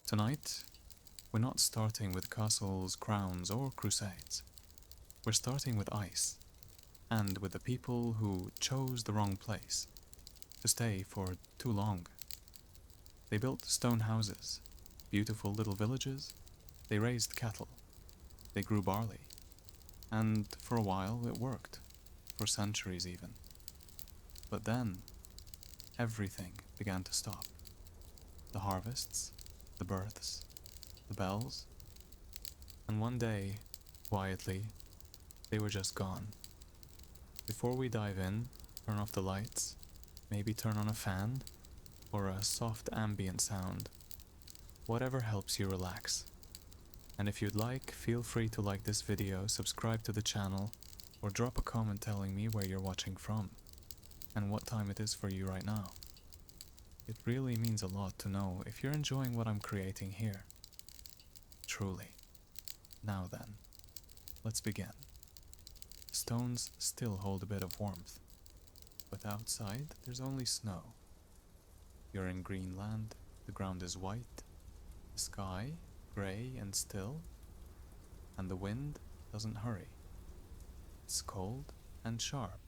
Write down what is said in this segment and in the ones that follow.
Tonight, we're not starting with castles, crowns, or crusades. We're starting with ice, and with the people who chose the wrong place to stay for too long. They built stone houses, beautiful little villages, they raised cattle, they grew barley, and for a while it worked, for centuries even. But then, everything began to stop. The harvests, the births, the bells, and one day, quietly, they were just gone. Before we dive in, turn off the lights, maybe turn on a fan, or a soft ambient sound, whatever helps you relax. And if you'd like, feel free to like this video, subscribe to the channel, or drop a comment telling me where you're watching from, and what time it is for you right now. It really means a lot to know if you're enjoying what I'm creating here. Truly. Now then, let's begin. Stones still hold a bit of warmth, but outside there's only snow. You're in Greenland, the ground is white, the sky grey and still, and the wind doesn't hurry. It's cold and sharp.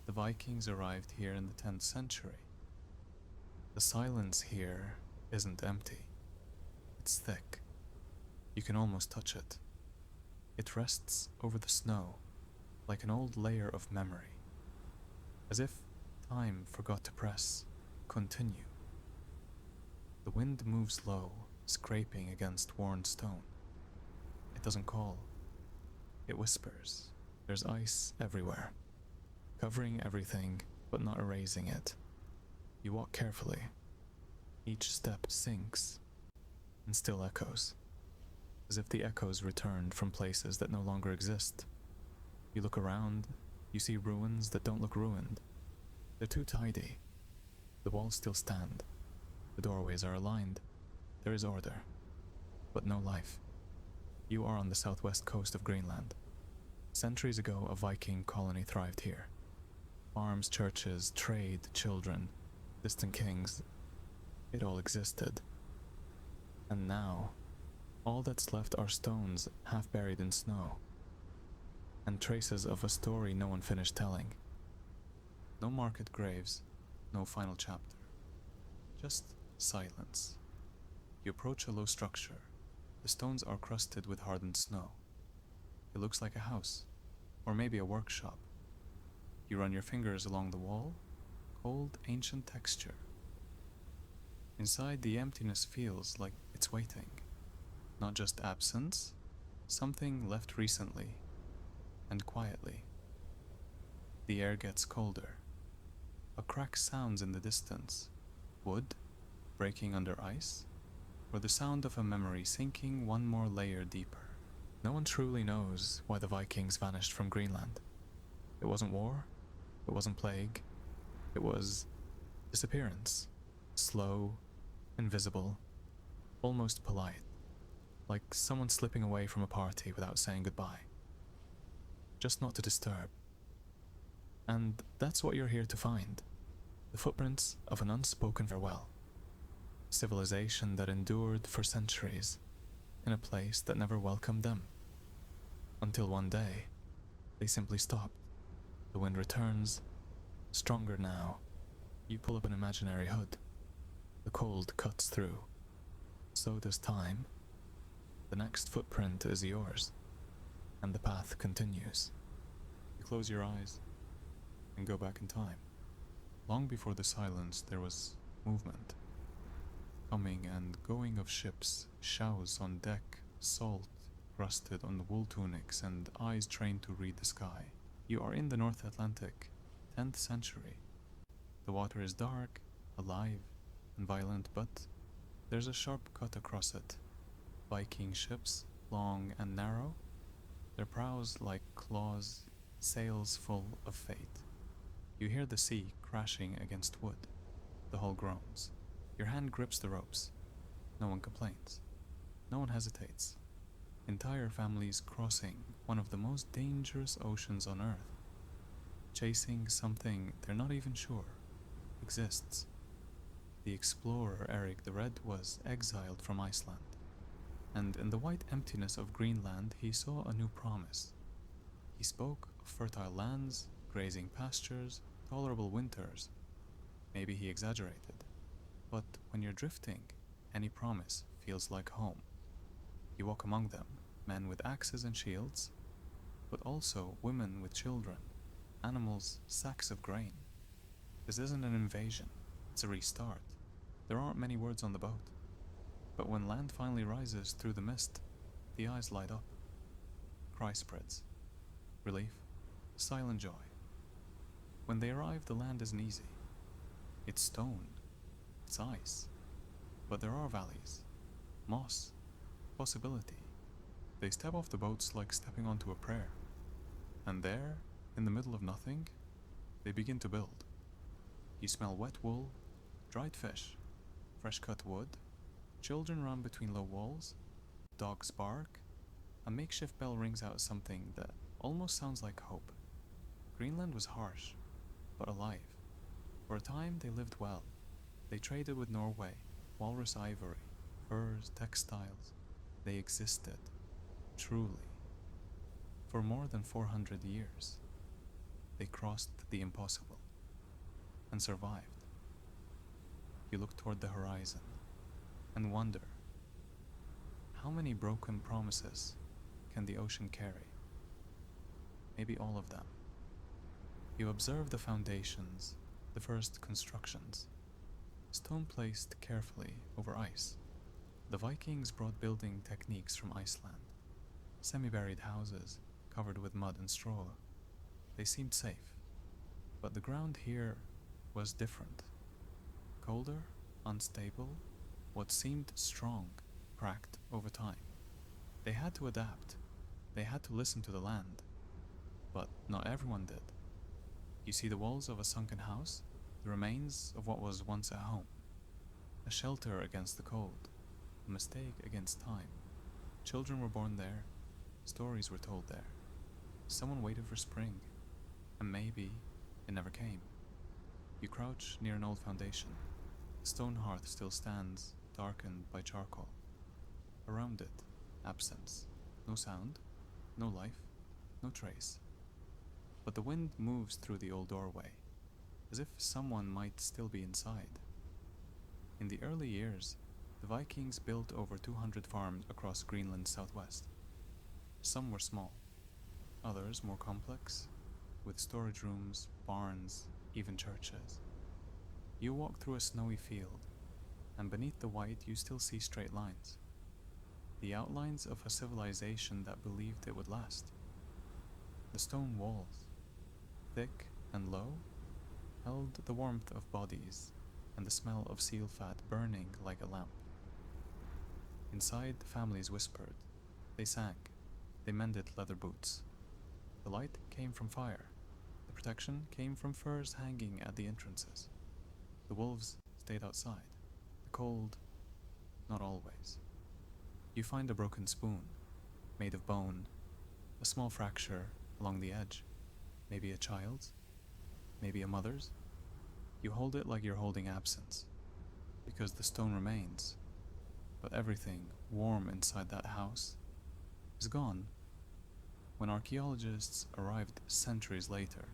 The Vikings arrived here in the 10th century. The silence here isn't empty. It's thick. You can almost touch it. It rests over the snow, like an old layer of memory, as if time forgot to press continue. The wind moves low, scraping against worn stone. It doesn't call. It whispers. There's ice everywhere, covering everything but not erasing it. You walk carefully. Each step sinks and still echoes, as if the echoes returned from places that no longer exist. You look around, you see ruins that don't look ruined. They're too tidy. The walls still stand. The doorways are aligned. There is order, but no life. You are on the southwest coast of Greenland. Centuries ago, a Viking colony thrived here. Farms, churches, trade, children, distant kings, it all existed. And now, all that's left are stones half buried in snow, and traces of a story no one finished telling. No market graves, no final chapter. Just silence. You approach a low structure. The stones are crusted with hardened snow. It looks like a house, or maybe a workshop. You run your fingers along the wall, cold, ancient texture. Inside, the emptiness feels like it's waiting. Not just absence, something left recently, and quietly. The air gets colder. A crack sounds in the distance. Wood breaking under ice, or the sound of a memory sinking one more layer deeper. No one truly knows why the Vikings vanished from Greenland. It wasn't war, it wasn't plague, it was disappearance. Slow, invisible, almost polite, like someone slipping away from a party without saying goodbye. Just not to disturb. And that's what you're here to find. The footprints of an unspoken farewell. Civilization that endured for centuries in a place that never welcomed them. Until one day, they simply stopped. The wind returns, stronger now. You pull up an imaginary hood. The cold cuts through. So does time. The next footprint is yours, and the path continues. You close your eyes and go back in time. Long before the silence, there was movement. Coming and going of ships, shouts on deck, salt rusted on the wool tunics, and eyes trained to read the sky. You are in the North Atlantic, 10th century. The water is dark, alive, and violent, but there's a sharp cut across it. Viking ships, long and narrow, their prows like claws, sails full of fate. You hear the sea crashing against wood. The hull groans. Your hand grips the ropes. No one complains. No one hesitates. Entire families crossing one of the most dangerous oceans on Earth, chasing something they're not even sure exists. The explorer Eric the Red was exiled from Iceland, and in the white emptiness of Greenland he saw a new promise. He spoke of fertile lands, grazing pastures, tolerable winters. Maybe he exaggerated, but when you're drifting, any promise feels like home. You walk among them, men with axes and shields, but also women with children, animals, sacks of grain. This isn't an invasion, it's a restart. There aren't many words on the boat, but when land finally rises through the mist, the eyes light up. Cry spreads. Relief, silent joy. When they arrive, the land isn't easy. It's stone, it's ice, but there are valleys, moss, possibility. They step off the boats like stepping onto a prayer. And there, in the middle of nothing, they begin to build. You smell wet wool, dried fish, fresh cut wood, children run between low walls, dogs bark, a makeshift bell rings out something that almost sounds like hope. Greenland was harsh, but alive. For a time they lived well. They traded with Norway, walrus ivory, furs, textiles. They existed, truly. For more than 400 years, they crossed the impossible and survived. You look toward the horizon and wonder, how many broken promises can the ocean carry? Maybe all of them. You observe the foundations, the first constructions, stone placed carefully over ice. The Vikings brought building techniques from Iceland, semi-buried houses covered with mud and straw. They seemed safe, but the ground here was different. Colder, unstable, what seemed strong cracked over time. They had to adapt. They had to listen to the land. But not everyone did. You see the walls of a sunken house, the remains of what was once a home, a shelter against the cold, a mistake against time. Children were born there, stories were told there. Someone waited for spring, and maybe it never came. You crouch near an old foundation. The stone hearth still stands, darkened by charcoal. Around it, absence. No sound, no life, no trace. But the wind moves through the old doorway, as if someone might still be inside. In the early years, the Vikings built over 200 farms across Greenland's southwest. Some were small, others more complex, with storage rooms, barns, even churches. You walk through a snowy field, and beneath the white you still see straight lines. The outlines of a civilization that believed it would last. The stone walls, thick and low, held the warmth of bodies and the smell of seal fat burning like a lamp. Inside, families whispered. They sang. They mended leather boots. The light came from fire. The protection came from furs hanging at the entrances. The wolves stayed outside. The cold, not always. You find a broken spoon, made of bone, a small fracture along the edge. Maybe a child's, maybe a mother's. You hold it like you're holding absence, because the stone remains, but everything warm inside that house is gone. When archaeologists arrived centuries later,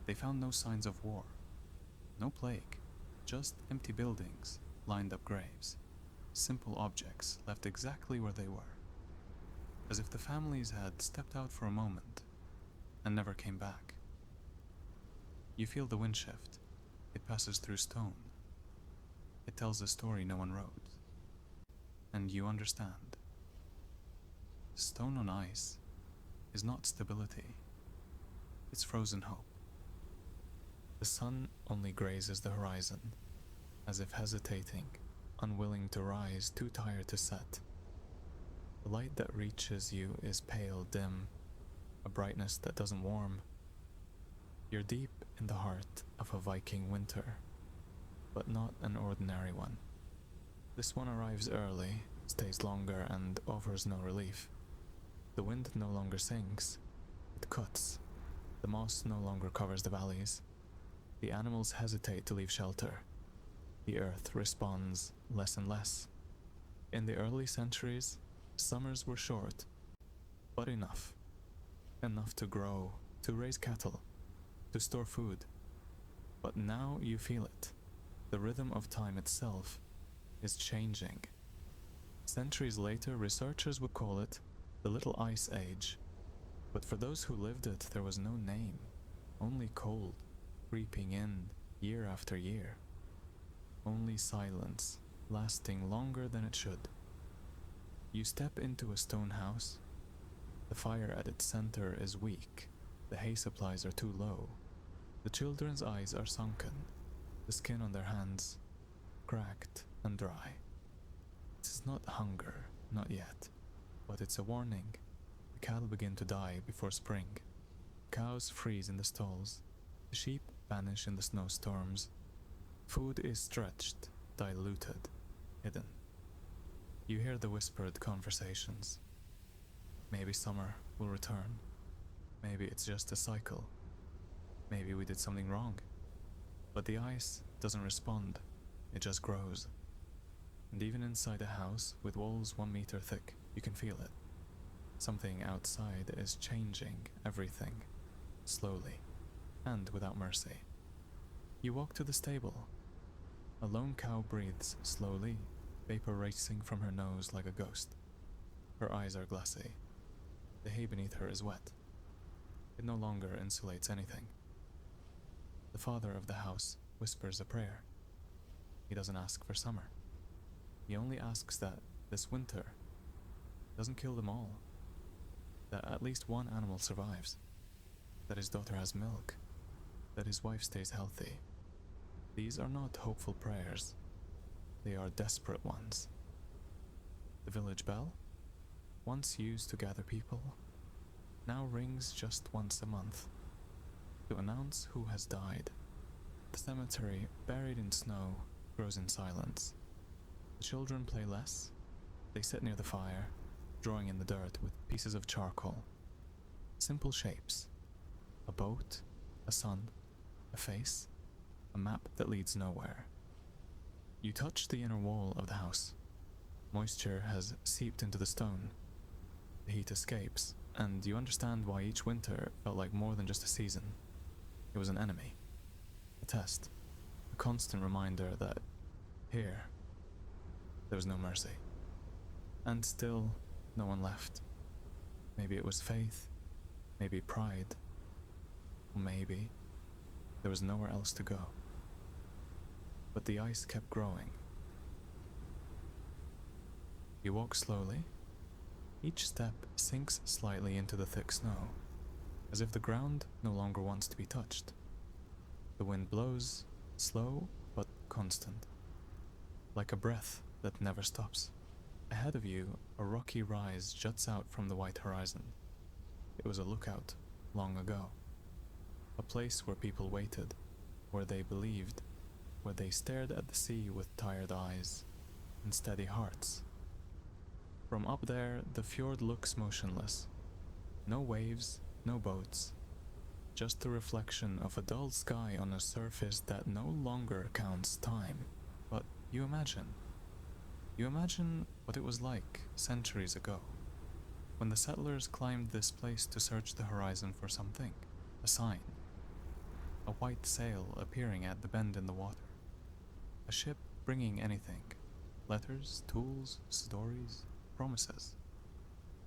they found no signs of war, no plague, just empty buildings, lined up graves, simple objects left exactly where they were, as if the families had stepped out for a moment and never came back. You feel the wind shift. It passes through stone. It tells a story no one wrote. And you understand. Stone on ice is not stability. It's frozen hope. The sun only grazes the horizon, as if hesitating, unwilling to rise, too tired to set. The light that reaches you is pale, dim, a brightness that doesn't warm. You're deep in the heart of a Viking winter, but not an ordinary one. This one arrives early, stays longer, and offers no relief. The wind no longer sings, it cuts. The moss no longer covers the valleys. The animals hesitate to leave shelter. The earth responds less and less. In the early centuries, summers were short, but enough. Enough to grow, to raise cattle, to store food. But now you feel it. The rhythm of time itself is changing. Centuries later, researchers would call it the Little Ice Age. But for those who lived it, there was no name, only cold, creeping in year after year. Only silence, lasting longer than it should. You step into a stone house. The fire at its center is weak. The hay supplies are too low. The children's eyes are sunken. The skin on their hands cracked and dry. It is not hunger, not yet, but it's a warning. The cattle begin to die before spring. Cows freeze in the stalls. The sheep vanish in the snowstorms. Food is stretched, diluted, hidden. You hear the whispered conversations. Maybe summer will return. Maybe it's just a cycle. Maybe we did something wrong. But the ice doesn't respond. It just grows. And even inside a house with walls 1 meter thick, you can feel it. Something outside is changing everything, slowly, and without mercy. You walk to the stable. A lone cow breathes slowly, vapor racing from her nose like a ghost. Her eyes are glassy. The hay beneath her is wet. It no longer insulates anything. The father of the house whispers a prayer. He doesn't ask for summer. He only asks that this winter doesn't kill them all. That at least one animal survives. That his daughter has milk. That his wife stays healthy. These are not hopeful prayers. They are desperate ones. The village bell, once used to gather people, now rings just once a month to announce who has died. The cemetery, buried in snow, grows in silence. The children play less. They sit near the fire, drawing in the dirt with pieces of charcoal. Simple shapes. A boat, a sun, a face, a map that leads nowhere. You touch the inner wall of the house. Moisture has seeped into the stone. The heat escapes, and you understand why each winter felt like more than just a season. It was an enemy, a test, a constant reminder that here, there was no mercy. And still, no one left. Maybe it was faith, maybe pride, or maybe there was nowhere else to go. But the ice kept growing. You walk slowly. Each step sinks slightly into the thick snow, as if the ground no longer wants to be touched. The wind blows, slow but constant, like a breath that never stops. Ahead of you, a rocky rise juts out from the white horizon. It was a lookout long ago, a place where people waited, where they believed, where they stared at the sea with tired eyes and steady hearts. From up there, the fjord looks motionless. No waves, no boats, just the reflection of a dull sky on a surface that no longer counts time. But you imagine what it was like centuries ago, when the settlers climbed this place to search the horizon for something, a sign, a white sail appearing at the bend in the water, a ship bringing anything, letters, tools, stories, promises.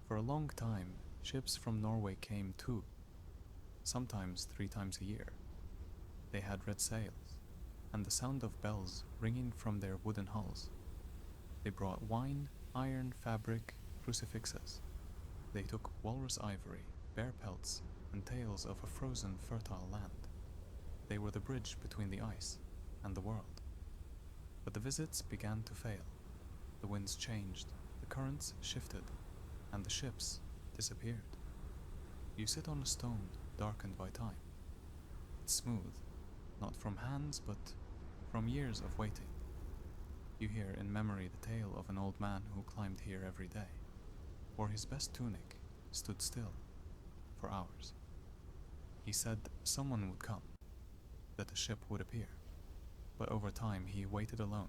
For a long time, ships from Norway came too, sometimes 3 times a year. They had red sails, and the sound of bells ringing from their wooden hulls. They brought wine, iron, fabric, crucifixes. They took walrus ivory, bear pelts, and tales of a frozen, fertile land. They were the bridge between the ice and the world. But the visits began to fail. The winds changed, the currents shifted, and the ships disappeared. You sit on a stone darkened by time. It's smooth, not from hands, but from years of waiting. You hear in memory the tale of an old man who climbed here every day, wore his best tunic, stood still, for hours. He said someone would come, that a ship would appear. But over time he waited alone,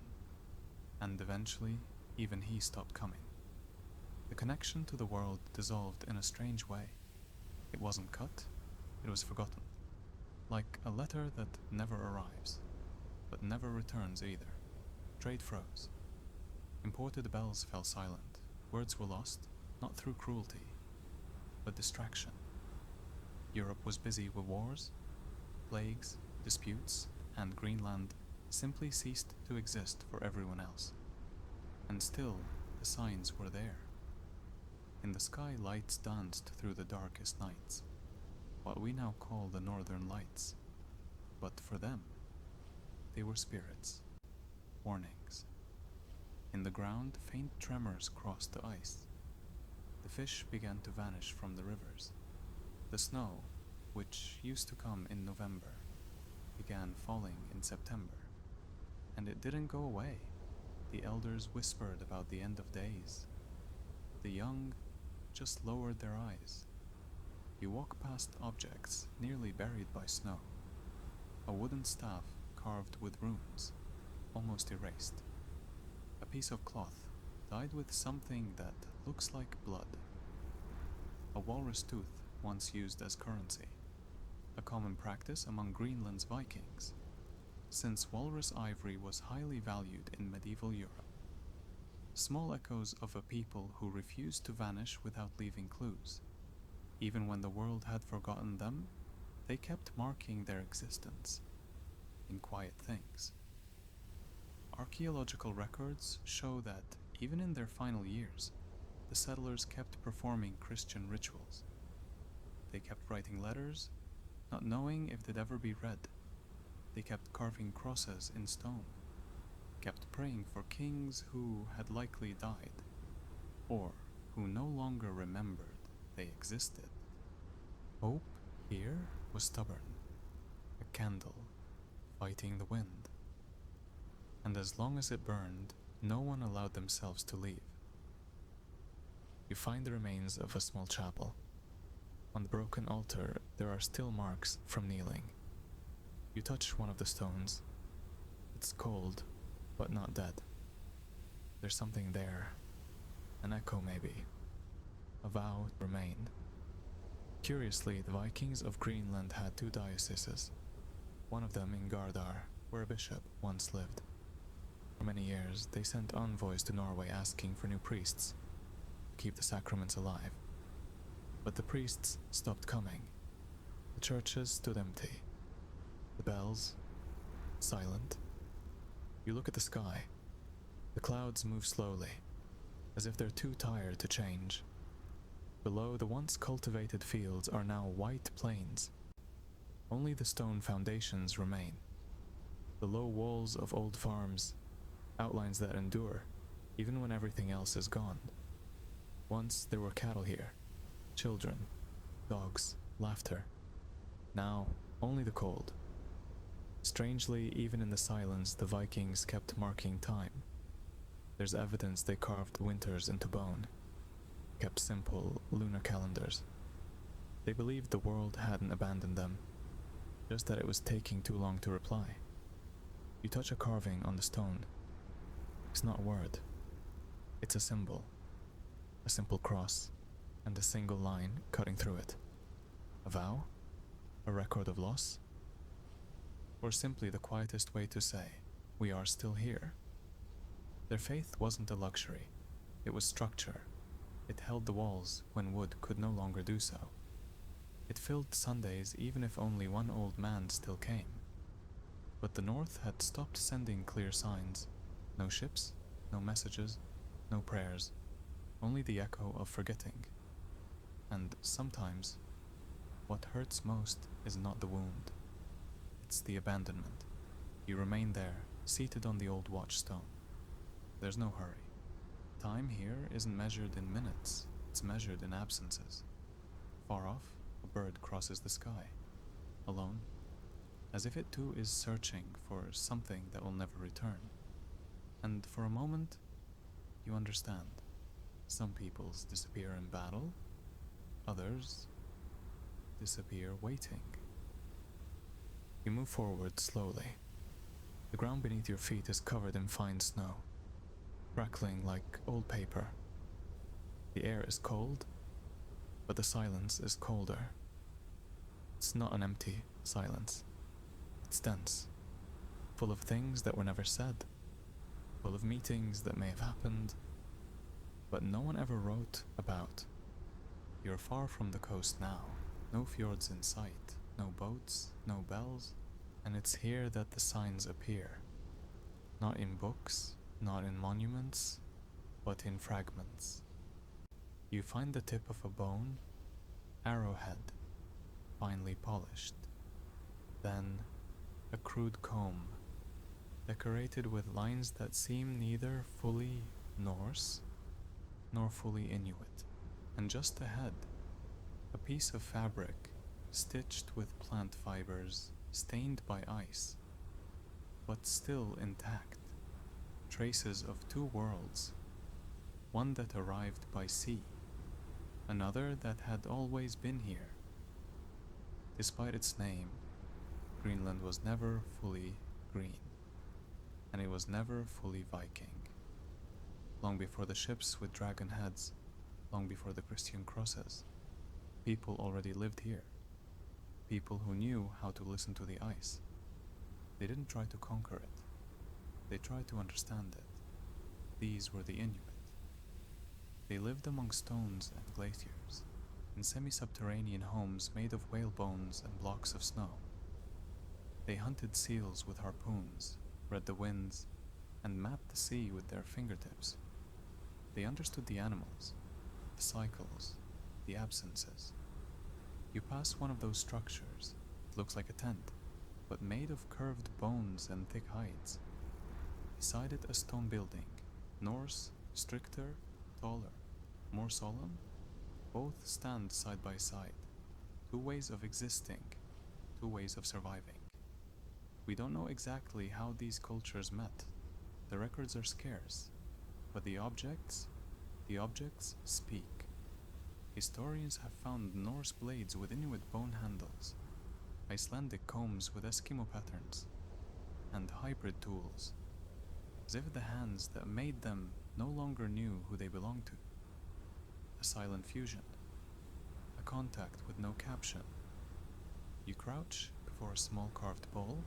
and eventually even he stopped coming. The connection to the world dissolved in a strange way. It wasn't cut, it was forgotten. Like a letter that never arrives, but never returns either. Trade froze. Imported bells fell silent. Words were lost, not through cruelty, but distraction. Europe was busy with wars, plagues, disputes, and Greenland simply ceased to exist for everyone else. And still, the signs were there. In the sky, lights danced through the darkest nights, what we now call the Northern Lights. But for them, they were spirits, warnings. In the ground, faint tremors crossed the ice. The fish began to vanish from the rivers. The snow, which used to come in November, began falling in September. And it didn't go away. The elders whispered about the end of days. The young just lowered their eyes. You walk past objects nearly buried by snow. A wooden staff carved with runes, almost erased. A piece of cloth dyed with something that looks like blood. A walrus tooth once used as currency, a common practice among Greenland's Vikings, since walrus ivory was highly valued in medieval Europe. Small echoes of a people who refused to vanish without leaving clues. Even when the world had forgotten them, they kept marking their existence in quiet things. Archaeological records show that, even in their final years, the settlers kept performing Christian rituals. They kept writing letters, not knowing if they'd ever be read. They kept carving crosses in stone, kept praying for kings who had likely died, or who no longer remembered they existed. Hope here was stubborn, a candle fighting the wind. And as long as it burned, no one allowed themselves to leave. You find the remains of a small chapel. On the broken altar, there are still marks from kneeling. You touch one of the stones. It's cold, but not dead. There's something there. An echo, maybe. A vow to remain. Curiously, the Vikings of Greenland had two dioceses. One of them in Gardar, where a bishop once lived. For many years, they sent envoys to Norway asking for new priests to keep the sacraments alive. But the priests stopped coming. The churches stood empty. The bells, silent. You look at the sky. The clouds move slowly, as if they're too tired to change. Below, the once cultivated fields are now white plains. Only the stone foundations remain. The low walls of old farms, outlines that endure, even when everything else is gone. Once there were cattle here, children, dogs, laughter. Now, only the cold. Strangely, even in the silence, the Vikings kept marking time. There's evidence they carved winters into bone, kept simple lunar calendars. They believed the world hadn't abandoned them, just that it was taking too long to reply. You touch a carving on the stone. It's not a word. It's a symbol. A simple cross, and a single line cutting through it. A vow? A record of loss? Or simply the quietest way to say, we are still here. Their faith wasn't a luxury. It was structure. It held the walls when wood could no longer do so. It filled Sundays even if only one old man still came. But the North had stopped sending clear signs. No ships, no messages, no prayers. Only the echo of forgetting. And sometimes, what hurts most is not the wound. It's the abandonment. You remain there, seated on the old watchstone. There's no hurry. Time here isn't measured in minutes, it's measured in absences. Far off, a bird crosses the sky, alone, as if it too is searching for something that will never return. And for a moment, you understand. Some peoples disappear in battle, others disappear waiting. You move forward slowly. The ground beneath your feet is covered in fine snow, crackling like old paper. The air is cold, but the silence is colder. It's not an empty silence. It's dense, full of things that were never said, full of meetings that may have happened, but no one ever wrote about. You're far from the coast now, no fjords in sight, no boats, no bells, and it's here that the signs appear. Not in books, not in monuments, but in fragments. You find the tip of a bone, arrowhead, finely polished. Then a crude comb, decorated with lines that seem neither fully Norse nor fully Inuit. And just ahead, a piece of fabric stitched with plant fibers, stained by ice, but still intact. Traces of two worlds, one that arrived by sea, another that had always been here. Despite its name, Greenland was never fully green, and it was never fully Viking. Long before the ships with dragon heads, long before the Christian crosses, people already lived here. People who knew how to listen to the ice. They didn't try to conquer it. They tried to understand it. These were the Inuit. They lived among stones and glaciers, in semi-subterranean homes made of whale bones and blocks of snow. They hunted seals with harpoons, read the winds, and mapped the sea with their fingertips. They understood the animals, the cycles, the absences. You pass one of those structures. It looks like a tent, but made of curved bones and thick hides. Beside it, a stone building, Norse, stricter, taller, more solemn. Both stand side by side. Two ways of existing, two ways of surviving. We don't know exactly how these cultures met. The records are scarce, but the objects speak. Historians have found Norse blades with Inuit bone handles, Icelandic combs with Eskimo patterns, and hybrid tools, as if the hands that made them no longer knew who they belonged to. A silent fusion, a contact with no caption. You crouch before a small carved bowl.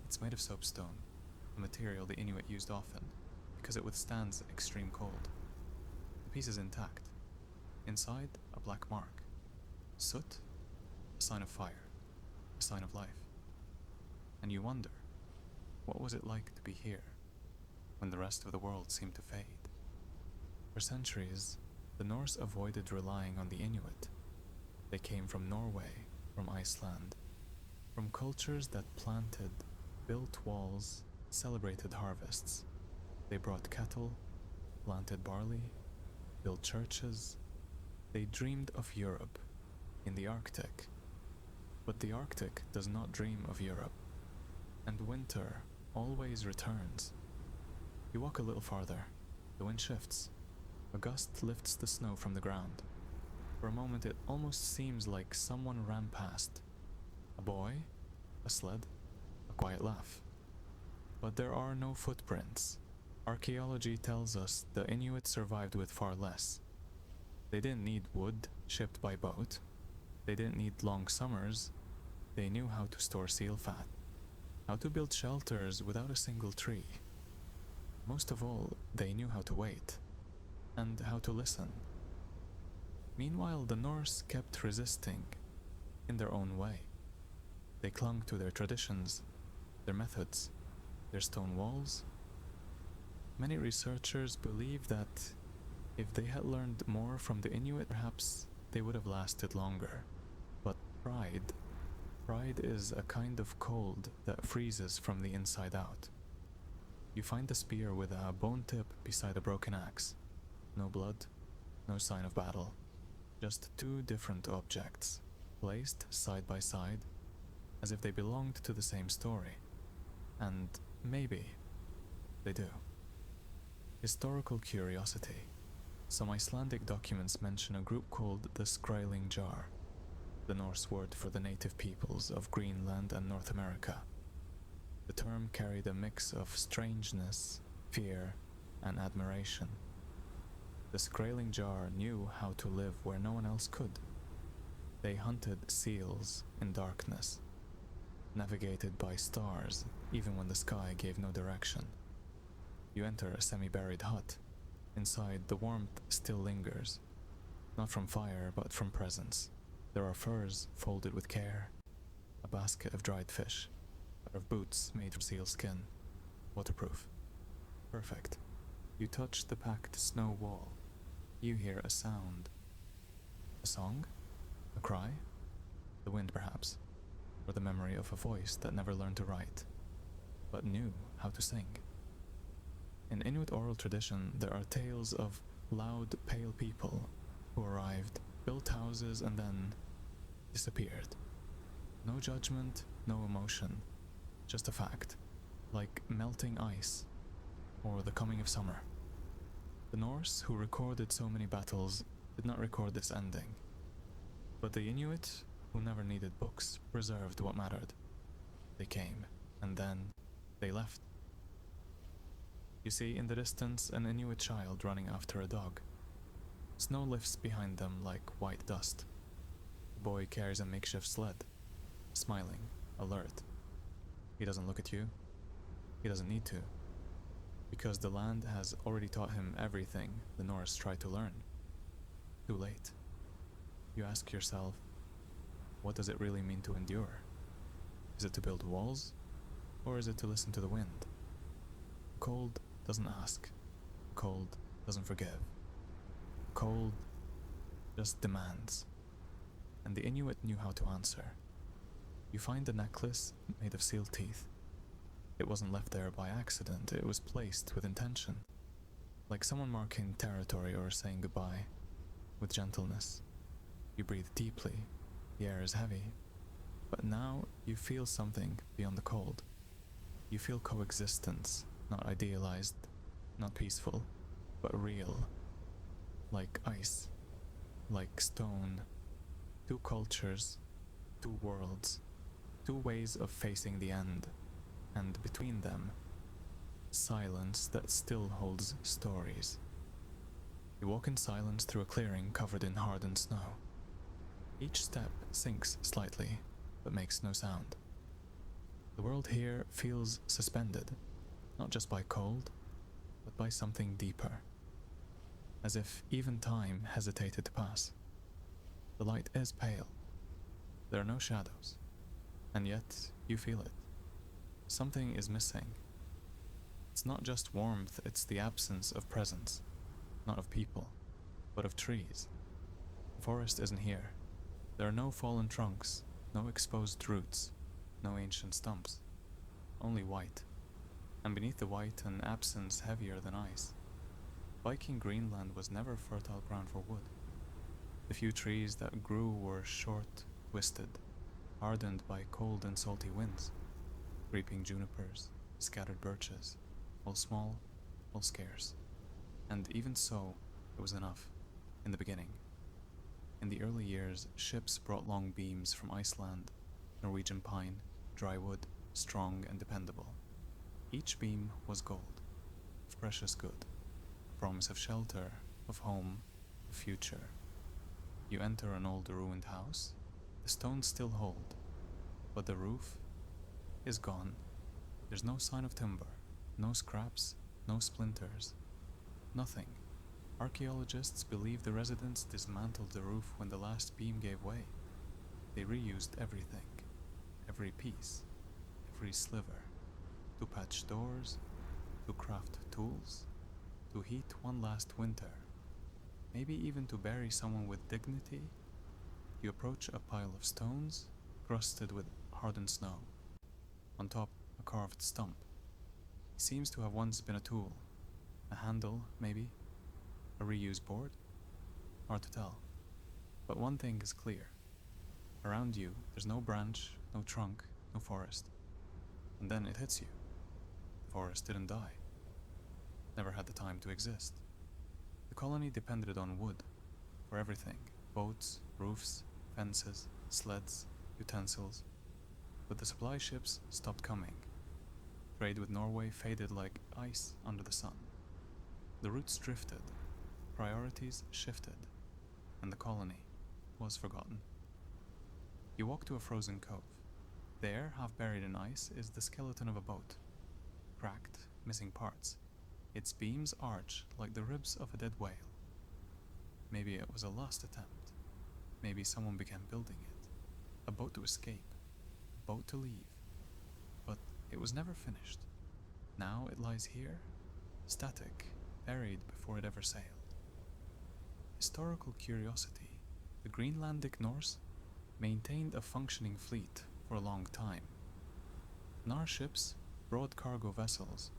It's made of soapstone, a material the Inuit used often, because it withstands extreme cold. The piece is intact. Inside, a black mark. Soot, a sign of fire, a sign of life. And you wonder, what was it like to be here, when the rest of the world seemed to fade? For centuries, the Norse avoided relying on the Inuit. They came from Norway, from Iceland, from cultures that planted, built walls, celebrated harvests. They brought cattle, planted barley, built churches. They dreamed of Europe, in the Arctic. But the Arctic does not dream of Europe, and winter always returns. You walk a little farther. The wind shifts. A gust lifts the snow from the ground. For a moment it almost seems like someone ran past. A boy, a sled, a quiet laugh. But there are no footprints. Archaeology tells us the Inuit survived with far less. They didn't need wood shipped by boat. They didn't need long summers. They knew how to store seal fat, how to build shelters without a single tree. Most of all, they knew how to wait, and how to listen. Meanwhile, the Norse kept resisting, in their own way. They clung to their traditions, their methods, their stone walls. Many researchers believe that if they had learned more from the Inuit, perhaps they would have lasted longer. But pride is a kind of cold that freezes from the inside out. You find a spear with a bone tip beside a broken axe. No blood, no sign of battle. Just two different objects, placed side by side, as if they belonged to the same story. And maybe they do. Historical curiosity. Some Icelandic documents mention a group called the Skrælingjar, Jar, the Norse word for the native peoples of Greenland and North America. The term carried a mix of strangeness, fear, and admiration. The Skraeling jar knew how to live where no one else could. They hunted seals in darkness, navigated by stars even when the sky gave no direction. You enter a semi-buried hut. Inside, the warmth still lingers, not from fire but from presence. There are furs folded with care, a basket of dried fish, a pair of boots made from seal skin, waterproof. Perfect. You touch the packed snow wall. You hear a sound. A song? A cry? The wind, perhaps, or the memory of a voice that never learned to write, but knew how to sing. In Inuit oral tradition, there are tales of loud, pale people who arrived, built houses, and then disappeared. No judgment, no emotion, just a fact, like melting ice or the coming of summer. The Norse, who recorded so many battles, did not record this ending. But the Inuit, who never needed books, preserved what mattered. They came, and then they left. You see in the distance an Inuit child running after a dog. Snow lifts behind them like white dust. The boy carries a makeshift sled, smiling, alert. He doesn't look at you. He doesn't need to, because the land has already taught him everything the Norse tried to learn. Too late. You ask yourself, what does it really mean to endure? Is it to build walls, or is it to listen to the wind? Cold doesn't ask. Cold doesn't forgive. Cold just demands. And the Inuit knew how to answer. You find a necklace made of seal teeth. It wasn't left there by accident, it was placed with intention. Like someone marking territory or saying goodbye, with gentleness. You breathe deeply, the air is heavy, but now you feel something beyond the cold. You feel coexistence, not idealized, not peaceful, but real. Like ice, like stone. Two cultures, two worlds, two ways of facing the end, and between them, silence that still holds stories. You walk in silence through a clearing covered in hardened snow. Each step sinks slightly, but makes no sound. The world here feels suspended, not just by cold, but by something deeper. As if even time hesitated to pass. The light is pale. There are no shadows, and yet you feel it. Something is missing. It's not just warmth, it's the absence of presence, not of people, but of trees. The forest isn't here. There are no fallen trunks, no exposed roots, no ancient stumps, only white, and beneath the white an absence heavier than ice. Viking Greenland was never fertile ground for wood. The few trees that grew were short, twisted, hardened by cold and salty winds. Creeping junipers, scattered birches, all small, all scarce. And even so, it was enough, in the beginning. In the early years, ships brought long beams from Iceland, Norwegian pine, dry wood, strong and dependable. Each beam was gold, of precious good, a promise of shelter, of home, of future. You enter an old ruined house. The stones still hold, but the roof is gone. There's no sign of timber, no scraps, no splinters, nothing. Archaeologists believe the residents dismantled the roof when the last beam gave way. They reused everything, every piece, every sliver, to patch doors, to craft tools, to heat one last winter, maybe even to bury someone with dignity. You approach a pile of stones, crusted with hardened snow. On top, a carved stump. It seems to have once been a tool. A handle, maybe? A reused board? Hard to tell. But one thing is clear. Around you, there's no branch, no trunk, no forest. And then it hits you. The forest didn't die. Never had the time to exist. The colony depended on wood for everything. Boats, roofs, fences, sleds, utensils. But the supply ships stopped coming. Trade with Norway faded like ice under the sun. The routes drifted, priorities shifted, and the colony was forgotten. You walk to a frozen cove. There, half buried in ice, is the skeleton of a boat. Cracked, missing parts. Its beams arch like the ribs of a dead whale. Maybe it was a lost attempt. Maybe someone began building it. A boat to escape. A boat to leave. But it was never finished. Now it lies here, static, buried before it ever sailed. Historical curiosity. The Greenlandic Norse maintained a functioning fleet for a long time. Nar ships, broad cargo vessels,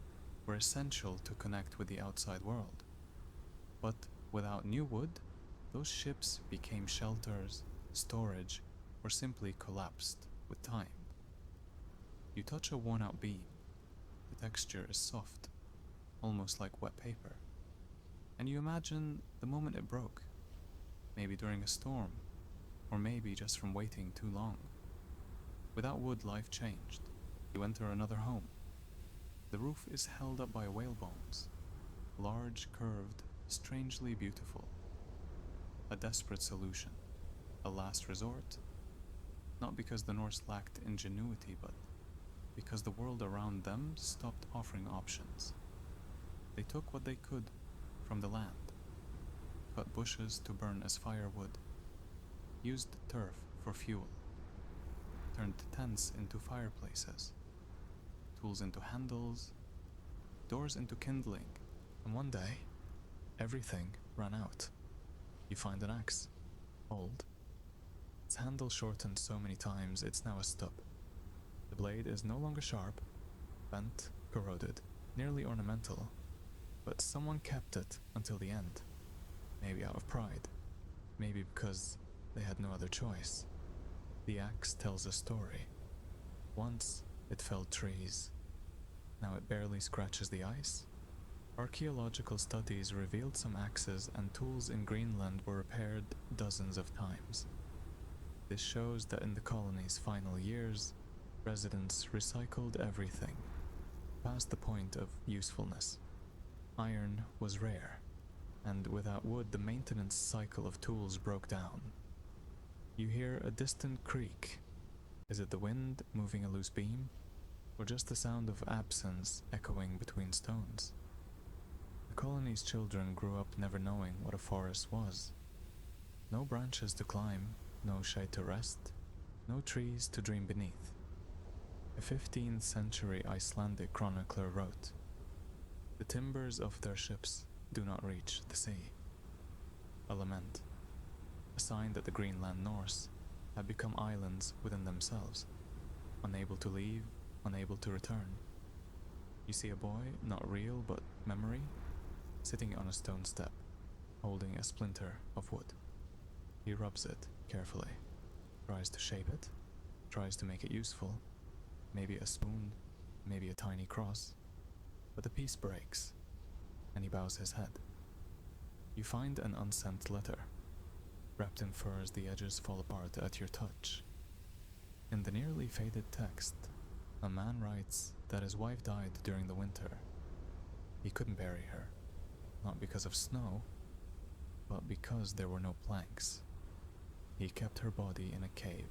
were essential to connect with the outside world. But without new wood, those ships became shelters, storage, or simply collapsed with time. You touch a worn-out beam. The texture is soft, almost like wet paper. And you imagine the moment it broke. Maybe during a storm, or maybe just from waiting too long. Without wood, life changed. You enter another home. The roof is held up by whale bones, large, curved, strangely beautiful. A desperate solution, a last resort, not because the Norse lacked ingenuity, but because the world around them stopped offering options. They took what they could from the land, cut bushes to burn as firewood, used turf for fuel, turned tents into fireplaces, tools into handles, doors into kindling, and one day, everything ran out. You find an axe, old. Its handle shortened so many times it's now a stub. The blade is no longer sharp, bent, corroded, nearly ornamental, but someone kept it until the end. Maybe out of pride, maybe because they had no other choice. The axe tells a story. Once it felled trees. Now it barely scratches the ice. Archaeological studies revealed some axes and tools in Greenland were repaired dozens of times. This shows that in the colony's final years, residents recycled everything, past the point of usefulness. Iron was rare, and without wood the maintenance cycle of tools broke down. You hear a distant creak. Is it the wind moving a loose beam, or just the sound of absence echoing between stones? The colony's children grew up never knowing what a forest was. No branches to climb, no shade to rest, no trees to dream beneath. A 15th century Icelandic chronicler wrote, "The timbers of their ships do not reach the sea." A lament, a sign that the Greenland Norse had become islands within themselves, unable to leave, unable to return. You see a boy, not real but memory, sitting on a stone step, holding a splinter of wood. He rubs it carefully, tries to shape it, tries to make it useful, maybe a spoon, maybe a tiny cross, but the piece breaks, and he bows his head. You find an unsent letter. Wrapped in furs, the edges fall apart at your touch. In the nearly faded text, a man writes that his wife died during the winter. He couldn't bury her, not because of snow, but because there were no planks. He kept her body in a cave,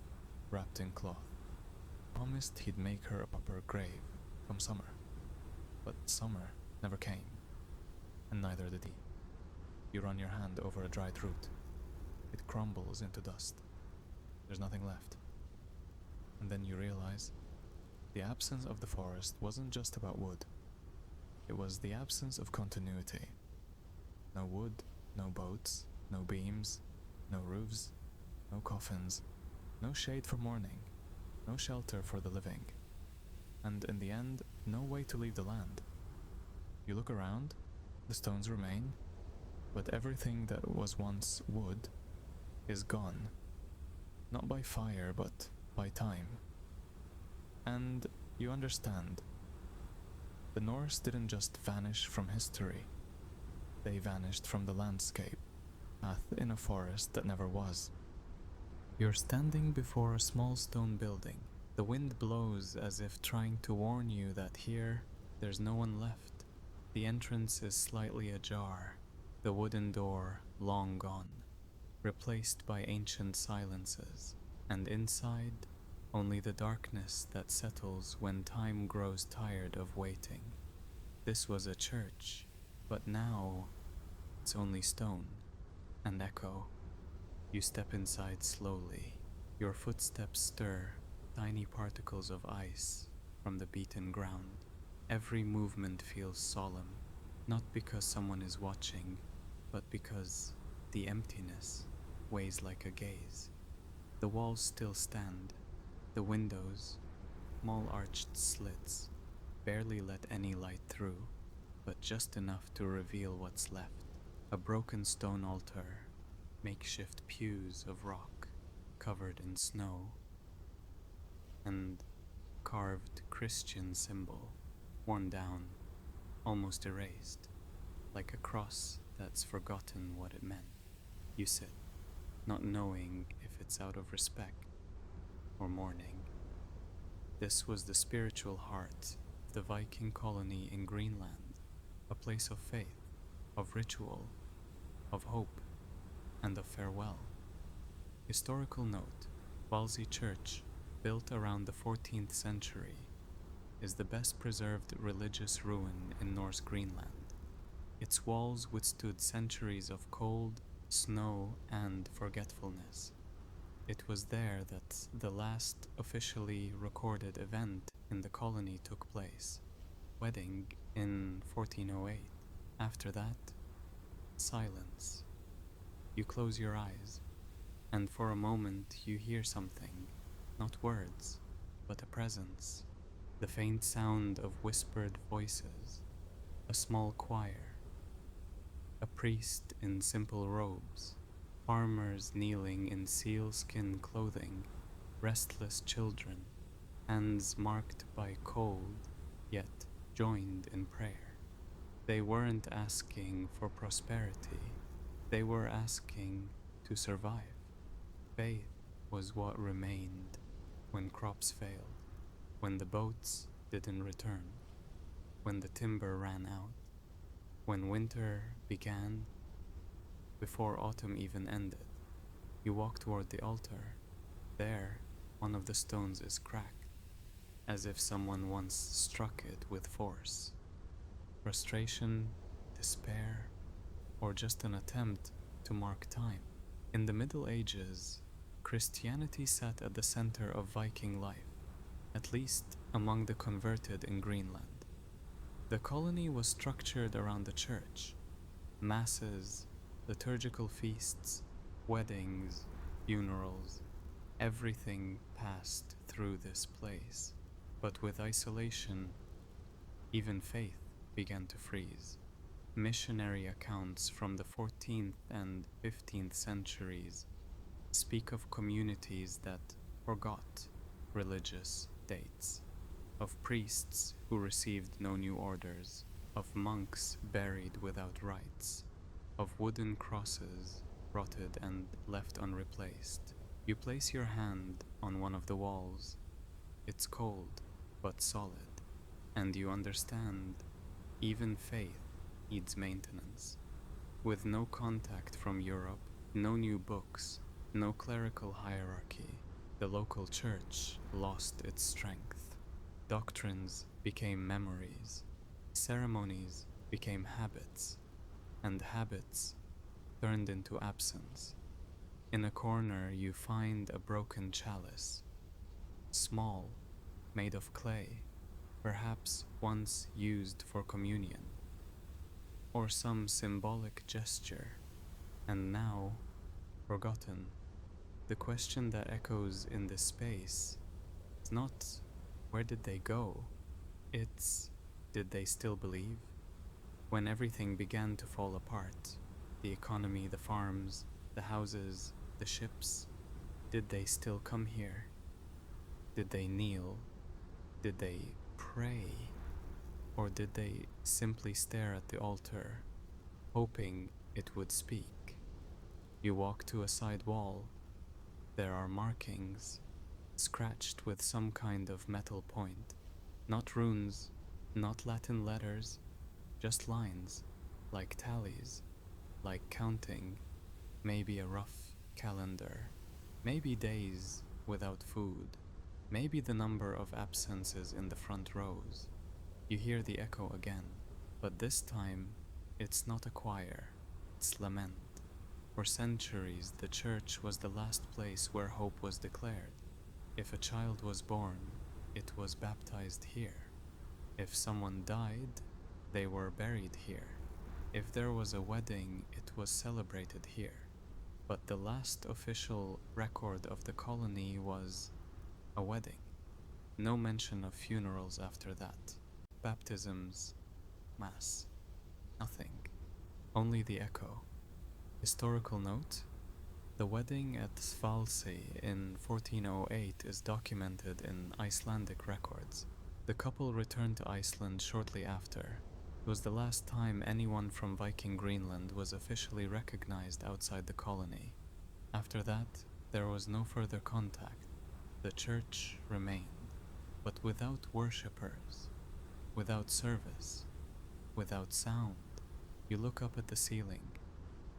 wrapped in cloth. Promised he'd make her a proper grave come summer. But summer never came, and neither did he. You run your hand over a dried root. It crumbles into dust. There's nothing left. And then you realize the absence of the forest wasn't just about wood. It was the absence of continuity. No wood, no boats, no beams, no roofs, no coffins, no shade for mourning, no shelter for the living. And in the end, no way to leave the land. You look around, the stones remain, but everything that was once wood is gone. Not by fire, but by time. And you understand. The Norse didn't just vanish from history. They vanished from the landscape, path in a forest that never was. You're standing before a small stone building, The wind blows as if trying to warn you that here there's no one left. The entrance is slightly ajar, the wooden door long gone, replaced by ancient silences, and inside, only the darkness that settles when time grows tired of waiting. This was a church, but now it's only stone and echo. You step inside slowly. Your footsteps stir tiny particles of ice from the beaten ground. Every movement feels solemn, not because someone is watching, but because the emptiness weighs like a gaze. The walls still stand. The windows, small arched slits, barely let any light through, but just enough to reveal what's left. A broken stone altar, makeshift pews of rock covered in snow, and carved Christian symbol, worn down, almost erased, like a cross that's forgotten what it meant. You sit, not knowing if it's out of respect or mourning. This was the spiritual heart of the Viking colony in Greenland, a place of faith, of ritual, of hope, and of farewell. Historical note: Walsey Church, built around the 14th century, is the best preserved religious ruin in Norse Greenland. Its walls withstood centuries of cold, snow, and forgetfulness. It was there that the last officially recorded event in the colony took place, wedding in 1408. After that, silence. You close your eyes, and for a moment you hear something, not words, but a presence, the faint sound of whispered voices, a small choir, a priest in simple robes, farmers kneeling in sealskin clothing, restless children, hands marked by cold, yet joined in prayer. They weren't asking for prosperity, they were asking to survive. Faith was what remained when crops failed, when the boats didn't return, when the timber ran out, when winter began before autumn even ended. You walk toward the altar. There, one of the stones is cracked, as if someone once struck it with force. Frustration, despair, or just an attempt to mark time. In the Middle Ages, Christianity sat at the center of Viking life, at least among the converted in Greenland. The colony was structured around the church. Masses, liturgical feasts, weddings, funerals, everything passed through this place. But with isolation, even faith began to freeze. Missionary accounts from the 14th and 15th centuries speak of communities that forgot religious dates, of priests who received no new orders, of monks buried without rites, of wooden crosses rotted and left unreplaced. You place your hand on one of the walls. It's cold, but solid, and you understand even faith needs maintenance. With no contact from Europe, no new books, no clerical hierarchy, the local church lost its strength. Doctrines became memories, ceremonies became habits, and habits turned into absence. In a corner you find a broken chalice, small, made of clay, perhaps once used for communion, or some symbolic gesture, and now forgotten. The question that echoes in this space is not where did they go, it's did they still believe? When everything began to fall apart, the economy, the farms, the houses, the ships, did they still come here? Did they kneel? Did they pray? Or did they simply stare at the altar, hoping it would speak? You walk to a side wall. There are markings, scratched with some kind of metal point. Not runes, not Latin letters, just lines, like tallies, like counting, maybe a rough calendar, maybe days without food, maybe the number of absences in the front rows. You hear the echo again, but this time it's not a choir, it's lament. For centuries, the church was the last place where hope was declared. If a child was born, it was baptized here. If someone died, they were buried here. If there was a wedding, it was celebrated here. But the last official record of the colony was a wedding. No mention of funerals after that. Baptisms, mass, nothing. Only the echo. Historical note: the wedding at Svalsey in 1408 is documented in Icelandic records. The couple returned to Iceland shortly after. It was the last time anyone from Viking Greenland was officially recognized outside the colony. After that, there was no further contact. The church remained, but without worshippers, without service, without sound. You look up at the ceiling.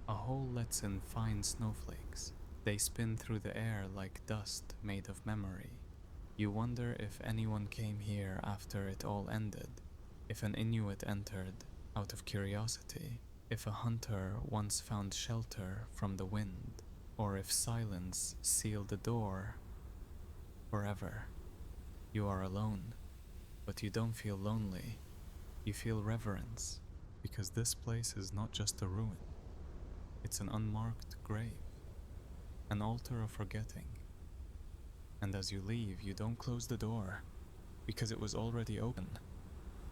A hole lets in fine snowflakes. They spin through the air like dust made of memory. You wonder if anyone came here after it all ended, if an Inuit entered out of curiosity, if a hunter once found shelter from the wind, or if silence sealed the door forever. You are alone, but you don't feel lonely. You feel reverence, because this place is not just a ruin. It's an unmarked grave, an altar of forgetting. And as you leave, you don't close the door, because it was already open.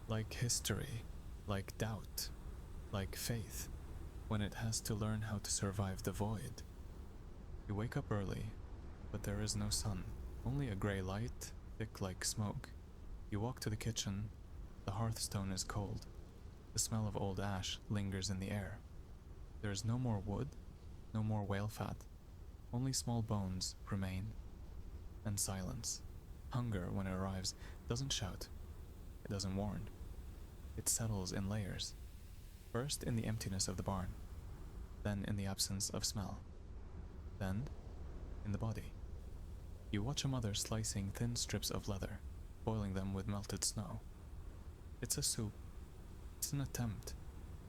Like history, like doubt, like faith, when it has to learn how to survive the void. You wake up early, but there is no sun, only a grey light, thick like smoke. You walk to the kitchen. The hearthstone is cold. The smell of old ash lingers in the air. There is no more wood, no more whale fat. Only small bones remain, and silence. Hunger, when it arrives, doesn't shout. It doesn't warn. It settles in layers. First in the emptiness of the barn, then in the absence of smell, then in the body. You watch a mother slicing thin strips of leather, boiling them with melted snow. It's a soup. It's an attempt.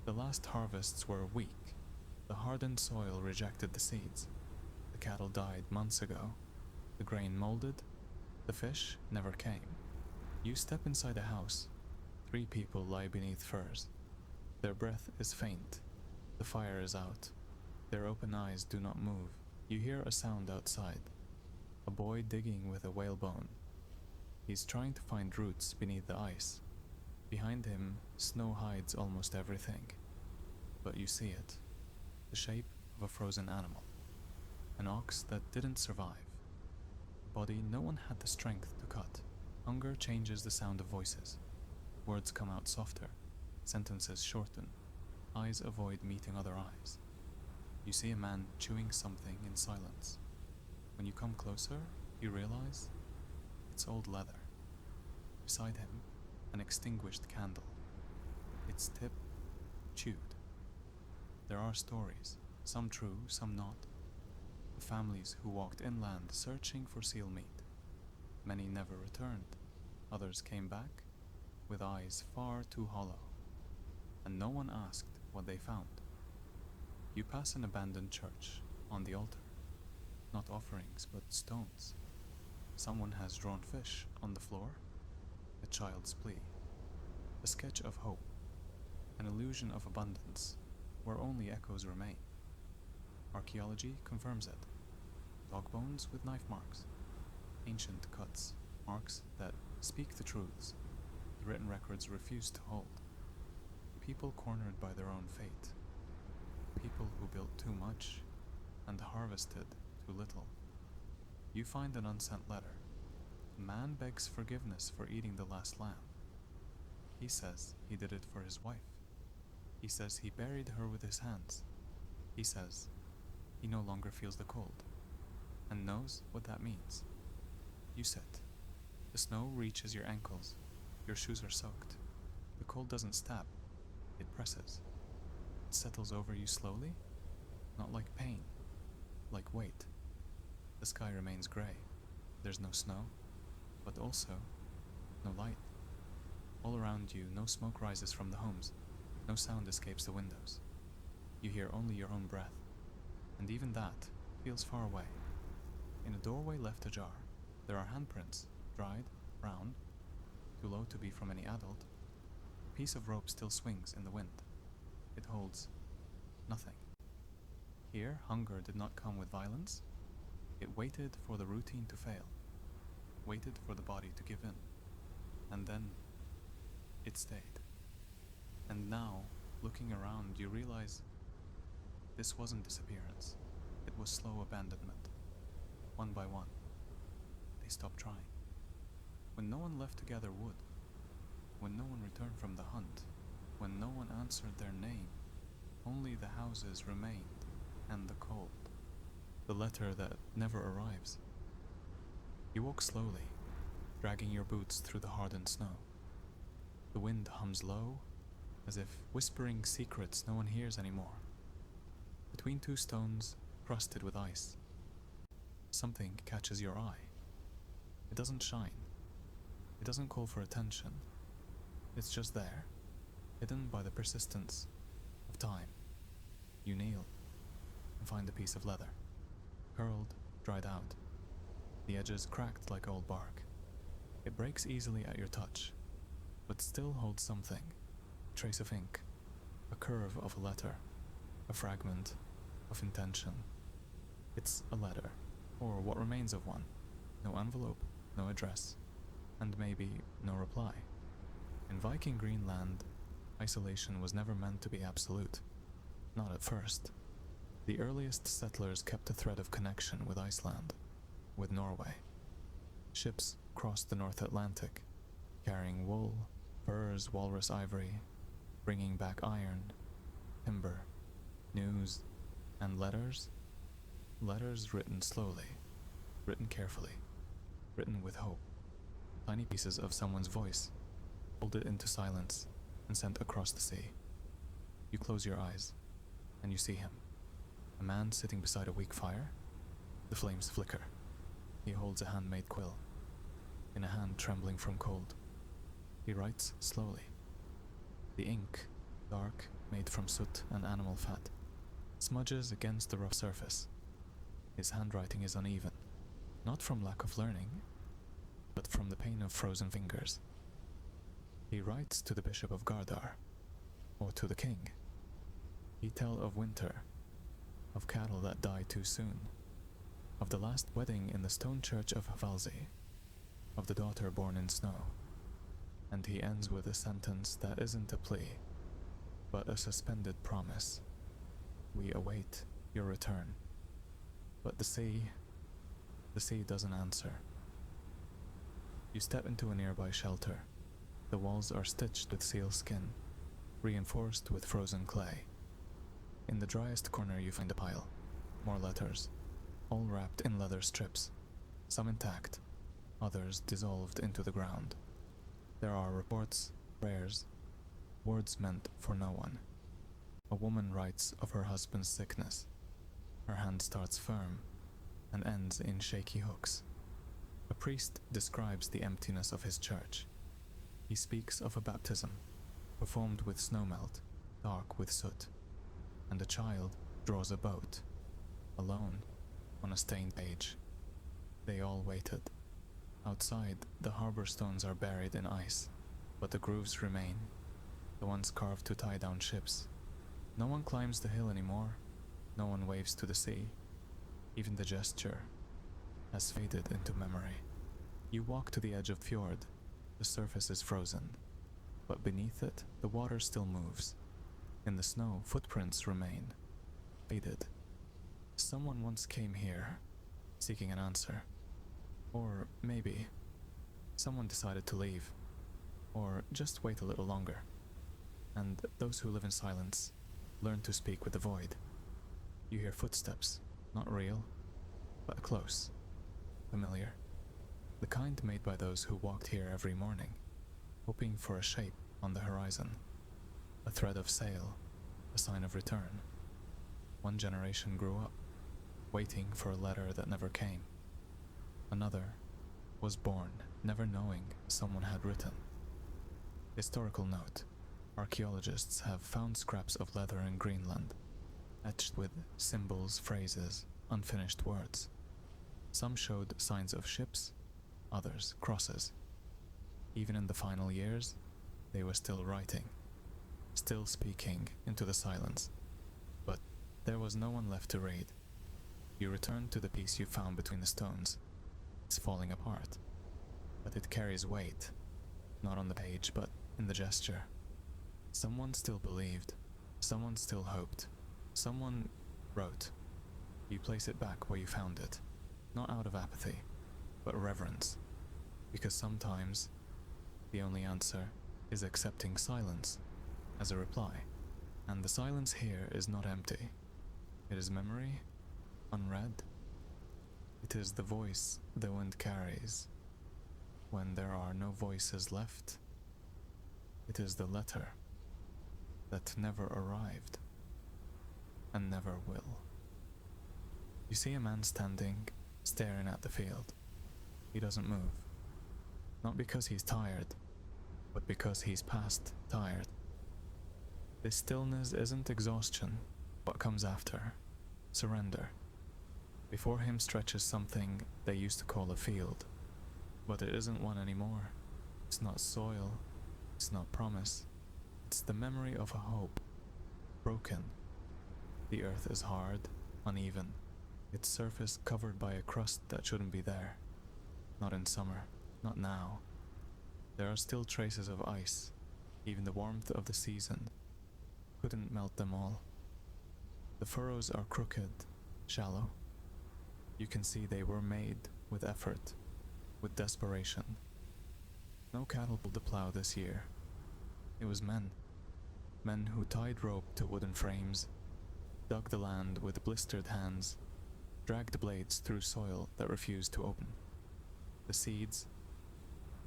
The last harvests were weak. The hardened soil rejected the seeds. The cattle died months ago. The grain molded. The fish never came. You step inside a house. 3 people lie beneath furs. Their breath is faint. The fire is out. Their open eyes do not move. You hear a sound outside. A boy digging with a whalebone. He's trying to find roots beneath the ice. Behind him, snow hides almost everything. But you see it. The shape of a frozen animal. An ox that didn't survive. A body no one had the strength to cut. Hunger changes the sound of voices. Words come out softer. Sentences shorten. Eyes avoid meeting other eyes. You see a man chewing something in silence. When you come closer, you realize it's old leather. Beside him, an extinguished candle. Its tip chewed. There are stories, some true, some not. The families who walked inland searching for seal meat. Many never returned. Others came back with eyes far too hollow. And no one asked what they found. You pass an abandoned church. On the altar, not offerings but stones. Someone has drawn fish on the floor. A child's plea. A sketch of hope. An illusion of abundance, where only echoes remain. Archaeology confirms it. Dog bones with knife marks. Ancient cuts, marks that speak the truths the written records refuse to hold. People cornered by their own fate. People who built too much and harvested too little. You find an unsent letter. A man begs forgiveness for eating the last lamb. He says he did it for his wife. He says he buried her with his hands. He says he no longer feels the cold and knows what that means. You sit. The snow reaches your ankles. Your shoes are soaked. The cold doesn't stab. It presses. It settles over you slowly, not like pain, like weight. The sky remains grey. There's no snow, but also no light. All around you, no smoke rises from the homes. No sound escapes the windows. You hear only your own breath, and even that feels far away. In a doorway left ajar, there are handprints, dried, brown, too low to be from any adult. A piece of rope still swings in the wind. It holds nothing. Here, hunger did not come with violence. It waited for the routine to fail, waited for the body to give in, and then it stayed. And now, looking around, you realize this wasn't disappearance. It was slow abandonment. One by one, they stopped trying. When no one left to gather wood, when no one returned from the hunt, when no one answered their name, only the houses remained, and the cold, the letter that never arrives. You walk slowly, dragging your boots through the hardened snow. The wind hums low, as if whispering secrets no one hears anymore. Between two stones, crusted with ice, something catches your eye. It doesn't shine. It doesn't call for attention. It's just there, hidden by the persistence of time. You kneel and find a piece of leather, curled, dried out. The edges cracked like old bark. It breaks easily at your touch, but still holds something. A trace of ink, a curve of a letter, a fragment of intention. It's a letter, or what remains of one. No envelope, no address, and maybe no reply. In Viking Greenland, isolation was never meant to be absolute. Not at first. The earliest settlers kept a thread of connection with Iceland, with Norway. Ships crossed the North Atlantic, carrying wool, furs, walrus ivory, bringing back iron, timber, news, and letters. Letters written slowly, written carefully, written with hope. Tiny pieces of someone's voice, folded into silence and sent across the sea. You close your eyes, and you see him. A man sitting beside a weak fire. The flames flicker. He holds a handmade quill, in a hand trembling from cold. He writes slowly. The ink, dark, made from soot and animal fat, smudges against the rough surface. His handwriting is uneven, not from lack of learning, but from the pain of frozen fingers. He writes to the Bishop of Gardar, or to the king. He tells of winter, of cattle that die too soon, of the last wedding in the stone church of Valsey, of the daughter born in snow. And he ends with a sentence that isn't a plea, but a suspended promise. We await your return. But the sea doesn't answer. You step into a nearby shelter. The walls are stitched with seal skin, reinforced with frozen clay. In the driest corner you find a pile, more letters, all wrapped in leather strips, some intact, others dissolved into the ground. There are reports, prayers, words meant for no one. A woman writes of her husband's sickness. Her hand starts firm and ends in shaky hooks. A priest describes the emptiness of his church. He speaks of a baptism, performed with snowmelt, dark with soot, and a child draws a boat, alone, on a stained page. They all waited. Outside, the harbor stones are buried in ice, but the grooves remain, the ones carved to tie down ships. No one climbs the hill anymore. No one waves to the sea. Even the gesture has faded into memory. You walk to the edge of the fjord. The surface is frozen, but beneath it, the water still moves. In the snow, footprints remain, faded. Someone once came here, seeking an answer. Or maybe someone decided to leave, or just wait a little longer. And those who live in silence learn to speak with the void. You hear footsteps, not real, but close, familiar. the kind made by those who walked here every morning, hoping for a shape on the horizon, a thread of sail, a sign of return. One generation grew up, waiting for a letter that never came. Another was born, never knowing someone had written. Historical note: archaeologists have found scraps of leather in Greenland, etched with symbols, phrases, unfinished words. Some showed signs of ships, others crosses. Even in the final years, they were still writing, still speaking into the silence. But there was no one left to read. You returned to the piece you found between the stones. It's falling apart, but it carries weight, not on the page, but in the gesture. Someone still believed, someone still hoped, someone wrote. You place it back where you found it, not out of apathy, but reverence, because sometimes the only answer is accepting silence as a reply, and the silence here is not empty. It is memory, unread. It is the voice the wind carries when there are no voices left. It is the letter that never arrived and never will. You see a man standing, staring at the field. He doesn't move, not because he's tired, but because he's past tired. This stillness isn't exhaustion. What comes after? Surrender. Before him stretches something they used to call a field, but it isn't one anymore. It's not soil, it's not promise. It's the memory of a hope, broken. The earth is hard, uneven, its surface covered by a crust that shouldn't be there. Not in summer, not now. There are still traces of ice. Even the warmth of the season couldn't melt them all. The furrows are crooked, shallow. You can see they were made with effort, with desperation. No cattle pulled the plow this year. It was men who tied rope to wooden frames, dug the land with blistered hands, dragged blades through soil that refused to open. The seeds,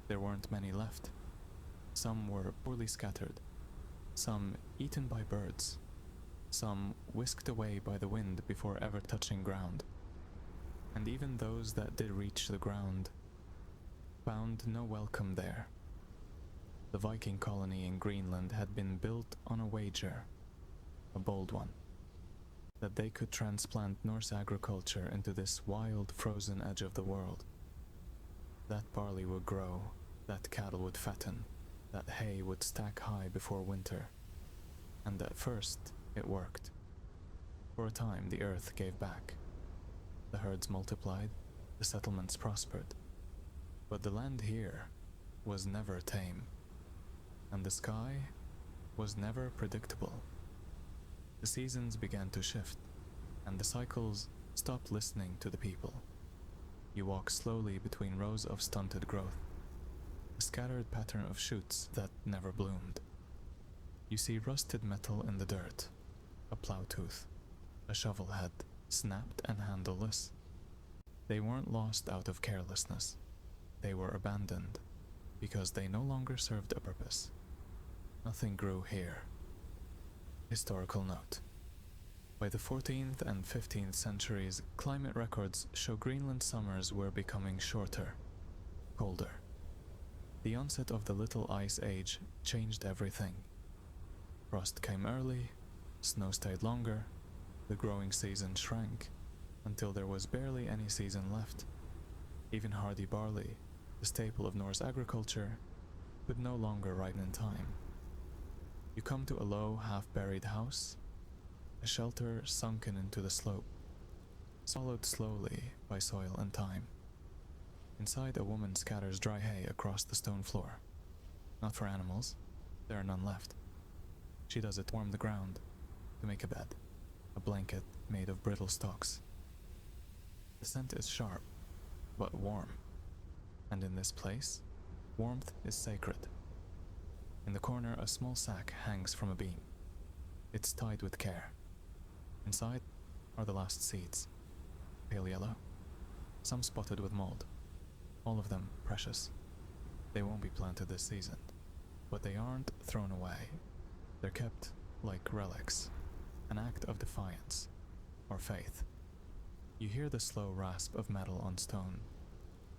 there weren't many left. Some were poorly scattered, some eaten by birds, some whisked away by the wind before ever touching ground. And even those that did reach the ground found no welcome there. The Viking colony in Greenland had been built on a wager, a bold one, that they could transplant Norse agriculture into this wild, frozen edge of the world. That barley would grow, that cattle would fatten, that hay would stack high before winter. And at first, it worked. For a time, the earth gave back. The herds multiplied, the settlements prospered. But the land here was never tame, and the sky was never predictable. The seasons began to shift, and the cycles stopped listening to the people. You walk slowly between rows of stunted growth, a scattered pattern of shoots that never bloomed. You see rusted metal in the dirt, a plow tooth, a shovel head, snapped and handleless. They weren't lost out of carelessness. They were abandoned because they no longer served a purpose. Nothing grew here. Historical note: by the 14th and 15th centuries, climate records show Greenland summers were becoming shorter, colder. The onset of the Little Ice Age changed everything. Frost came early, snow stayed longer, the growing season shrank, until there was barely any season left. Even hardy barley, the staple of Norse agriculture, could no longer ripen in time. You come to a low, half-buried house, a shelter sunken into the slope, swallowed slowly by soil and time. Inside, a woman scatters dry hay across the stone floor. Not for animals, there are none left. She does it to warm the ground, to make a bed, a blanket made of brittle stalks. The scent is sharp, but warm, and in this place, warmth is sacred. In the corner, a small sack hangs from a beam. It's tied with care. Inside are the last seeds, pale yellow, some spotted with mold. all of them precious. They won't be planted this season, but they aren't thrown away. They're kept like relics, an act of defiance or faith. You hear the slow rasp of metal on stone.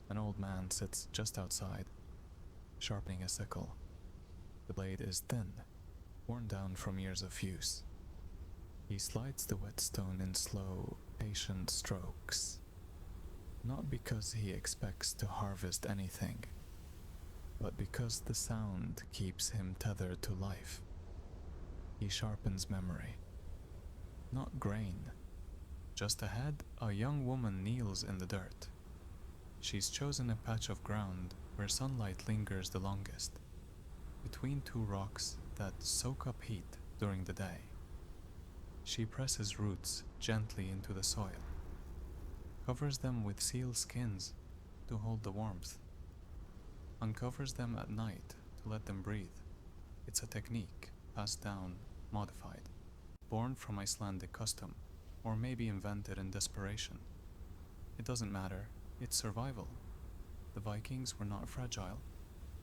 An old man sits just outside, sharpening a sickle. The blade is thin, worn down from years of use. He slides the wet stone in slow, patient strokes, not because he expects to harvest anything, but because the sound keeps him tethered to life. He sharpens memory, not grain. Just ahead, a young woman kneels in the dirt. She's chosen a patch of ground where sunlight lingers the longest, between two rocks that soak up heat during the day. She presses roots gently into the soil, covers them with seal skins to hold the warmth, uncovers them at night to let them breathe. It's a technique passed down, modified, born from Icelandic custom, or maybe invented in desperation. It doesn't matter, it's survival. The Vikings were not fragile.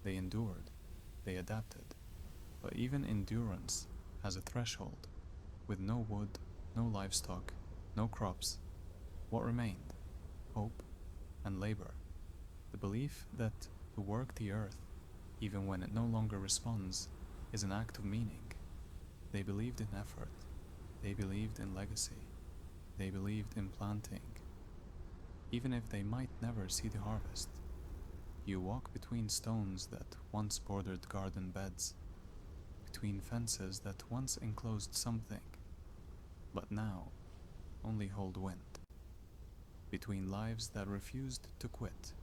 They endured, they adapted. But even endurance has a threshold. With no wood, no livestock, no crops, what remained? Hope and labor. The belief that to work the earth, even when it no longer responds, is an act of meaning. They believed in effort. They believed in legacy. They believed in planting. Even if they might never see the harvest. You walk between stones that once bordered garden beds, between fences that once enclosed something, but now only hold wind, between lives that refused to quit,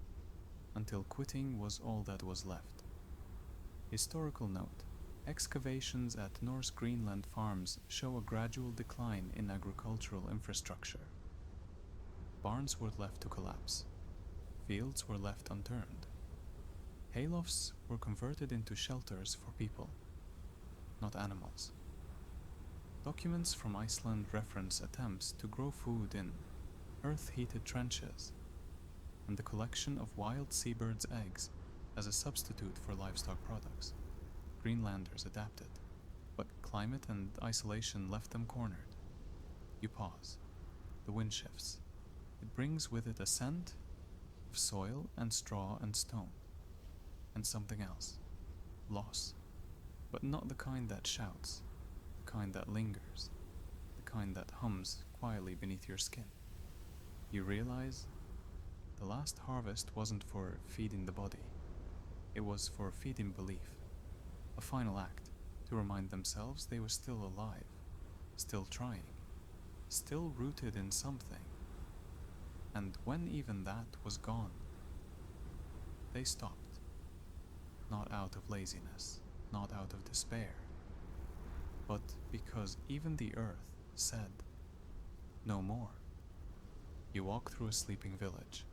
until quitting was all that was left. Historical note: excavations at Norse Greenland farms show a gradual decline in agricultural infrastructure. Barns were left to collapse. Fields were left unturned. Haylofts were converted into shelters for people, not animals. Documents from Iceland reference attempts to grow food in earth-heated trenches, and the collection of wild seabirds' eggs as a substitute for livestock products. Greenlanders adapted, but climate and isolation left them cornered. You pause. The wind shifts. It brings with it a scent of soil and straw and stone, and something else. Loss. But not the kind that shouts, the kind that lingers, the kind that hums quietly beneath your skin. You realize the last harvest wasn't for feeding the body. It was for feeding belief. A final act to remind themselves they were still alive, still trying, still rooted in something. And when even that was gone, they stopped. Not out of laziness, not out of despair, but because even the earth said, no more. You walk through a sleeping village.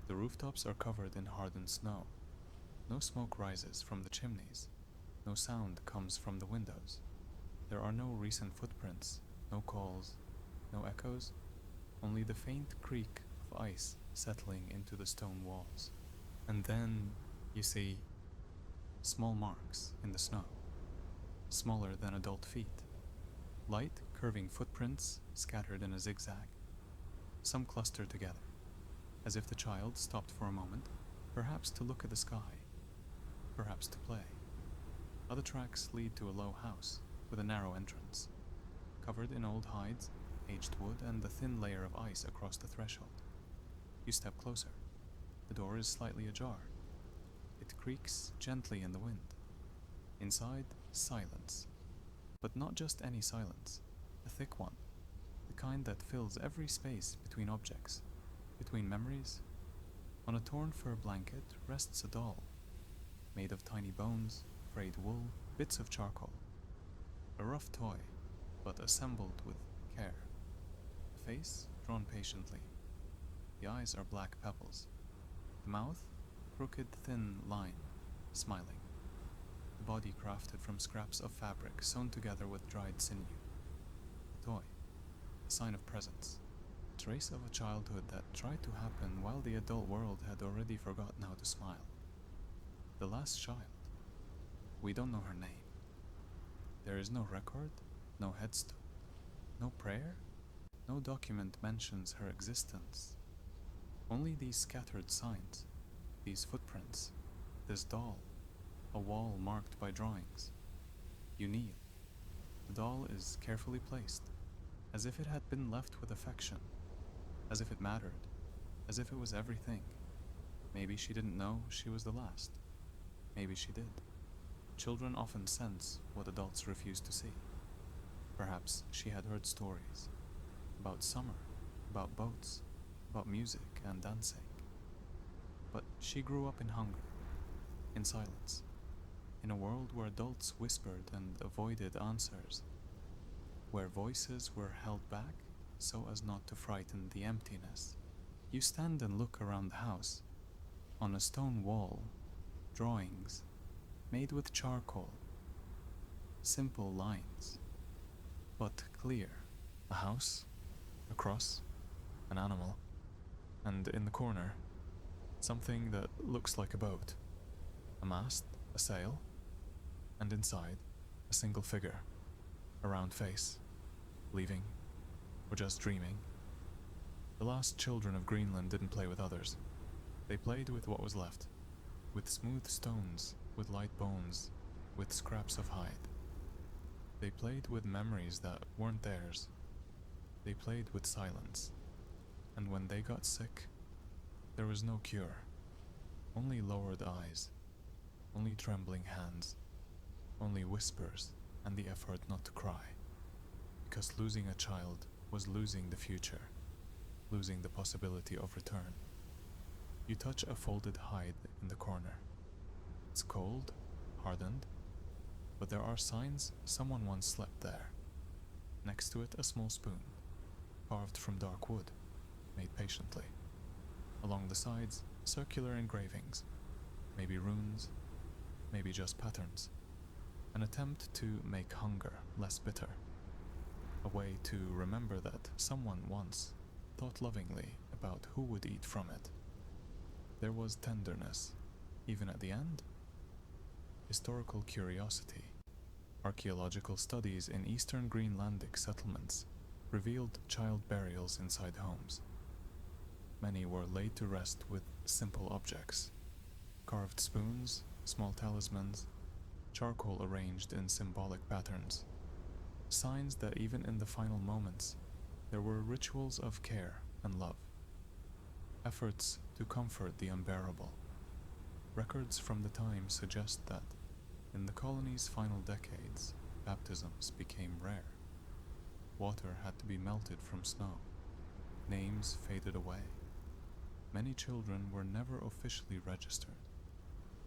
The rooftops are covered in hardened snow. No smoke rises from the chimneys. No sound comes from the windows. There are no recent footprints, no calls, no echoes, only the faint creak of ice settling into the stone walls. And then you see small marks in the snow, smaller than adult feet, light curving footprints scattered in a zigzag. Some cluster together, as if the child stopped for a moment, perhaps to look at the sky, perhaps to play. Other tracks lead to a low house with a narrow entrance, covered in old hides, aged wood, and the thin layer of ice across the threshold. You step closer. The door is slightly ajar. It creaks gently in the wind. Inside, silence. But not just any silence, a thick one, the kind that fills every space between objects, between memories. On a torn fur blanket rests a doll, made of tiny bones, frayed wool, bits of charcoal. A rough toy, but assembled with care. The face drawn patiently. The eyes are black pebbles. The mouth, crooked, thin line, smiling. The body crafted from scraps of fabric sewn together with dried sinew. The toy, a sign of presence, a trace of a childhood that tried to happen while the adult world had already forgotten how to smile. The last child. We don't know her name. There is no record, no headstone, no prayer, no document mentions her existence. Only these scattered signs, these footprints, this doll, a wall marked by drawings. You kneel. The doll is carefully placed, as if it had been left with affection, as if it mattered, as if it was everything. Maybe she didn't know she was the last. Maybe she did. Children often sense what adults refuse to see. Perhaps she had heard stories about summer, about boats, about music and dancing. But she grew up in hunger, in silence, in a world where adults whispered and avoided answers, where voices were held back so as not to frighten the emptiness. You stand and look around the house. On a stone wall, drawings made with charcoal, simple lines, but clear. A house, a cross, an animal, and in the corner, something that looks like a boat. A mast, a sail, and inside, a single figure, a round face, leaving, or just dreaming. The last children of Greenland didn't play with others. They played with what was left, with smooth stones, with light bones, with scraps of hide. They played with memories that weren't theirs. They played with silence. And when they got sick, there was no cure. Only lowered eyes, only trembling hands, only whispers and the effort not to cry. Because losing a child was losing the future, losing the possibility of return. You touch a folded hide in the corner. It's cold, hardened, but there are signs someone once slept there. Next to it, a small spoon, carved from dark wood, made patiently. Along the sides, circular engravings, maybe runes, maybe just patterns. An attempt to make hunger less bitter. A way to remember that someone once thought lovingly about who would eat from it. There was tenderness, even at the end. Historical curiosity. Archaeological studies in eastern Greenlandic settlements revealed child burials inside homes. Many were laid to rest with simple objects. Carved spoons, small talismans, charcoal arranged in symbolic patterns. Signs that even in the final moments, there were rituals of care and love. Efforts to comfort the unbearable. Records from the time suggest that, in the colony's final decades, baptisms became rare. Water had to be melted from snow. Names faded away. Many children were never officially registered.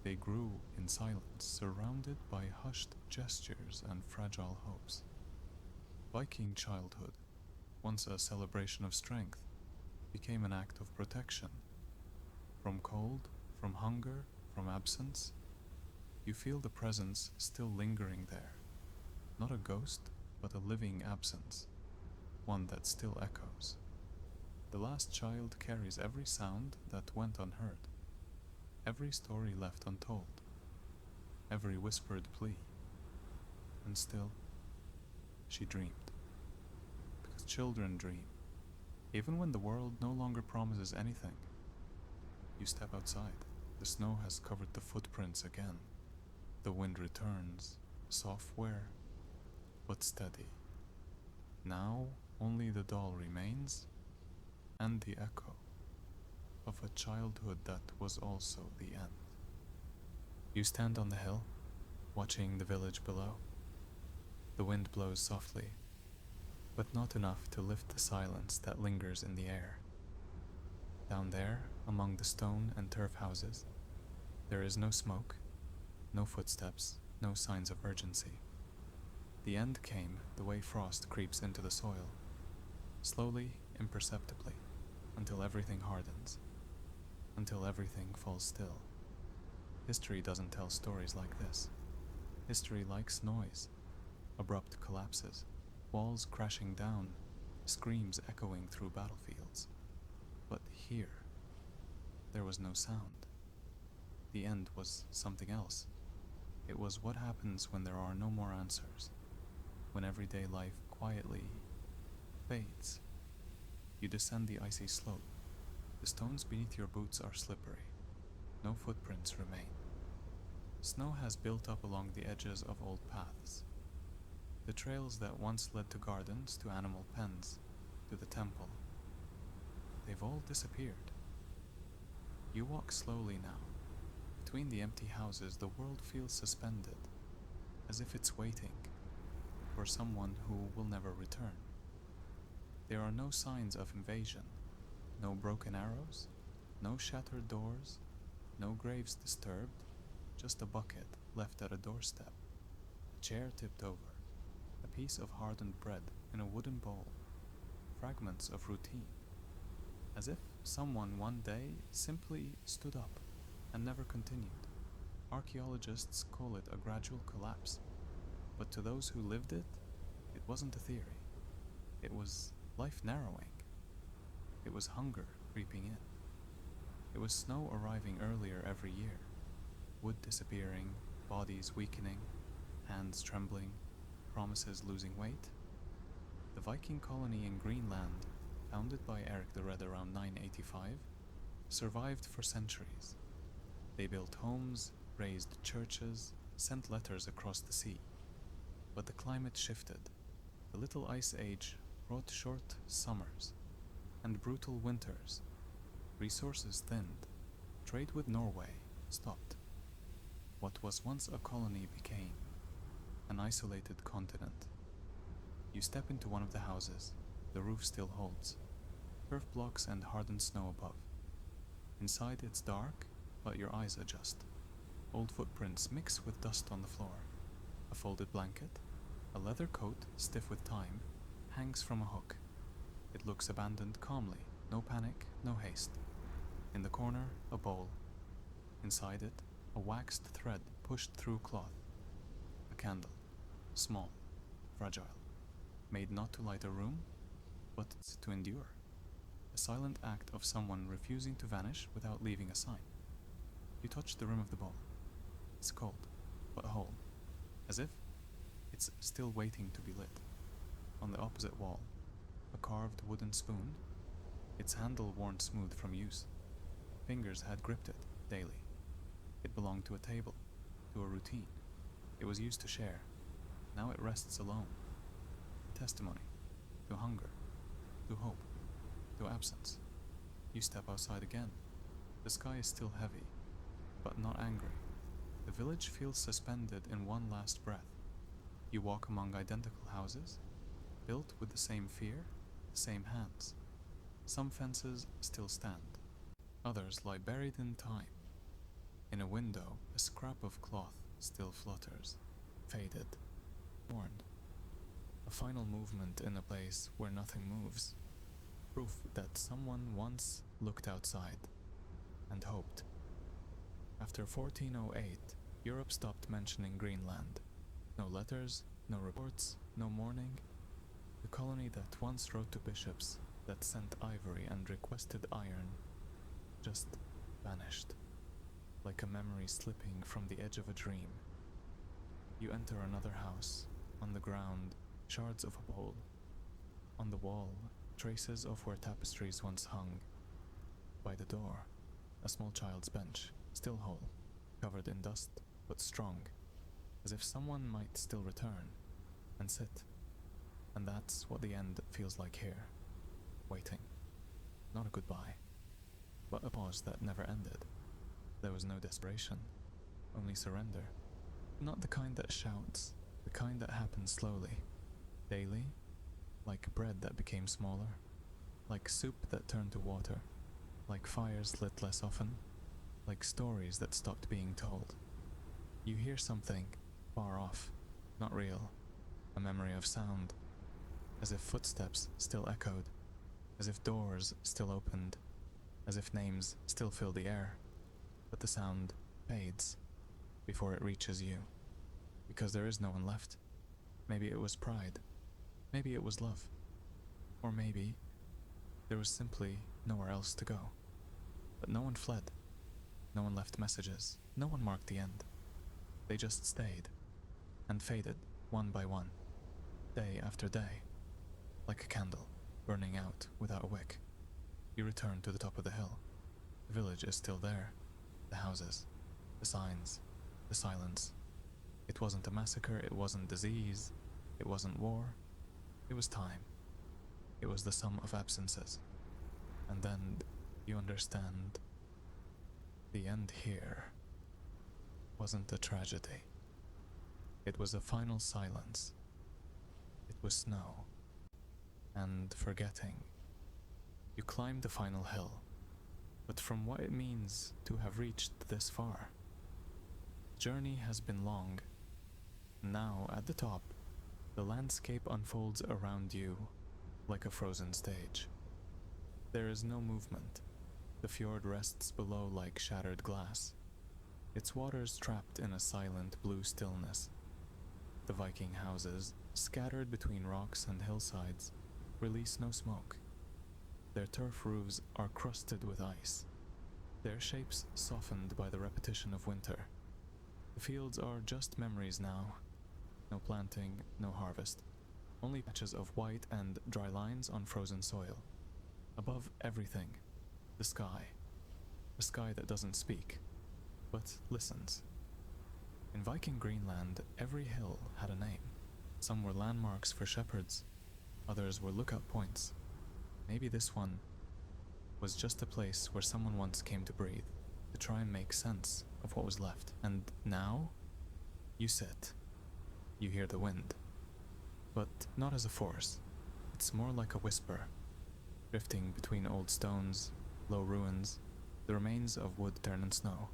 They grew in silence, surrounded by hushed gestures and fragile hopes. Viking childhood, once a celebration of strength, became an act of protection. From cold, from hunger, from absence, you feel the presence still lingering there. Not a ghost, but a living absence, one that still echoes. The last child carries every sound that went unheard, every story left untold, every whispered plea. And still, she dreamed. Because children dream, even when the world no longer promises anything. You step outside. The snow has covered the footprints again. The wind returns, software, but steady. Now only the doll remains, and the echo of a childhood that was also the end. You stand on the hill, watching the village below. The wind blows softly, but not enough to lift the silence that lingers in the air. Down there, among the stone and turf houses, there is no smoke, no footsteps, no signs of urgency. The end came the way frost creeps into the soil, slowly, imperceptibly, until everything hardens, until everything falls still. History doesn't tell stories like this. History likes noise, abrupt collapses, walls crashing down, screams echoing through battlefields. here. There was no sound. The end was something else. It was what happens when there are no more answers, when everyday life quietly fades. You descend the icy slope. The stones beneath your boots are slippery. No footprints remain. Snow has built up along the edges of old paths. The trails that once led to gardens, to animal pens, to the temple, they've all disappeared. You walk slowly now. Between the empty houses, the world feels suspended, as if it's waiting for someone who will never return. There are no signs of invasion, no broken arrows, no shattered doors, no graves disturbed, just a bucket left at a doorstep, a chair tipped over, a piece of hardened bread in a wooden bowl, fragments of routine, as if someone one day simply stood up and never continued. Archaeologists call it a gradual collapse, but to those who lived it, it wasn't a theory. It was life narrowing. It was hunger creeping in. It was snow arriving earlier every year, wood disappearing, bodies weakening, hands trembling, promises losing weight. The Viking colony in Greenland, founded by Eric the Red around 985, survived for centuries. They built homes, raised churches, sent letters across the sea. But the climate shifted. The Little Ice Age brought short summers and brutal winters. Resources thinned. Trade with Norway stopped. What was once a colony became an isolated continent. You step into one of the houses. The roof still holds. Turf blocks and hardened snow above. Inside it's dark, but your eyes adjust. Old footprints mix with dust on the floor. A folded blanket, a leather coat stiff with time, hangs from a hook. It looks abandoned calmly, no panic, no haste. In the corner, a bowl. Inside it, a waxed thread pushed through cloth. A candle, small, fragile, made not to light a room, but to endure. A silent act of someone refusing to vanish without leaving a sign. You touch the rim of the bowl. It's cold, but whole, as if it's still waiting to be lit. On the opposite wall, a carved wooden spoon, its handle worn smooth from use. Fingers had gripped it daily. It belonged to a table, to a routine. It was used to share. Now it rests alone. Testimony to hunger, to hope, to absence. You step outside again. The sky is still heavy, but not angry. The village feels suspended in one last breath. You walk among identical houses, built with the same fear, the same hands. Some fences still stand. Others lie buried in time. In a window, a scrap of cloth still flutters, faded, worn. A final movement in a place where nothing moves. Proof that someone once looked outside and hoped. After 1408, Europe stopped mentioning Greenland. No letters, no reports, no mourning. The colony that once wrote to bishops, that sent ivory and requested iron, just vanished, like a memory slipping from the edge of a dream. You enter another house. On the ground, shards of a bowl. On the wall, traces of where tapestries once hung. By the door, a small child's bench, still whole, covered in dust, but strong, as if someone might still return and sit. And that's what the end feels like here. Waiting. Not a goodbye, but a pause that never ended. There was no desperation, only surrender. Not the kind that shouts, the kind that happens slowly, daily, like bread that became smaller, like soup that turned to water, like fires lit less often, like stories that stopped being told. You hear something far off, not real, a memory of sound, as if footsteps still echoed, as if doors still opened, as if names still filled the air, but the sound fades before it reaches you, because there is no one left. Maybe it was pride, maybe it was love, or maybe there was simply nowhere else to go. But no one fled. No one left messages. No one marked the end. They just stayed, and faded, one by one, day after day, like a candle, burning out without a wick. You return to the top of the hill. The village is still there. The houses, the signs, the silence. It wasn't a massacre, it wasn't disease, it wasn't war. It was time. It was the sum of absences. And then you understand the end here wasn't a tragedy. It was a final silence. It was snow and forgetting. You climbed the final hill, but from what it means to have reached this far, the journey has been long. Now, at the top, the landscape unfolds around you like a frozen stage. There is no movement. The fjord rests below like shattered glass, its waters trapped in a silent blue stillness. The Viking houses, scattered between rocks and hillsides, release no smoke. Their turf roofs are crusted with ice, their shapes softened by the repetition of winter. The fields are just memories now. No planting, no harvest. Only patches of white and dry lines on frozen soil. Above everything, the sky. A sky that doesn't speak, but listens. In Viking Greenland, every hill had a name. Some were landmarks for shepherds, others were lookout points. Maybe this one was just a place where someone once came to breathe, to try and make sense of what was left. And now, you sit. You hear the wind. But not as a force. It's more like a whisper, drifting between old stones, low ruins, the remains of wood turned in snow.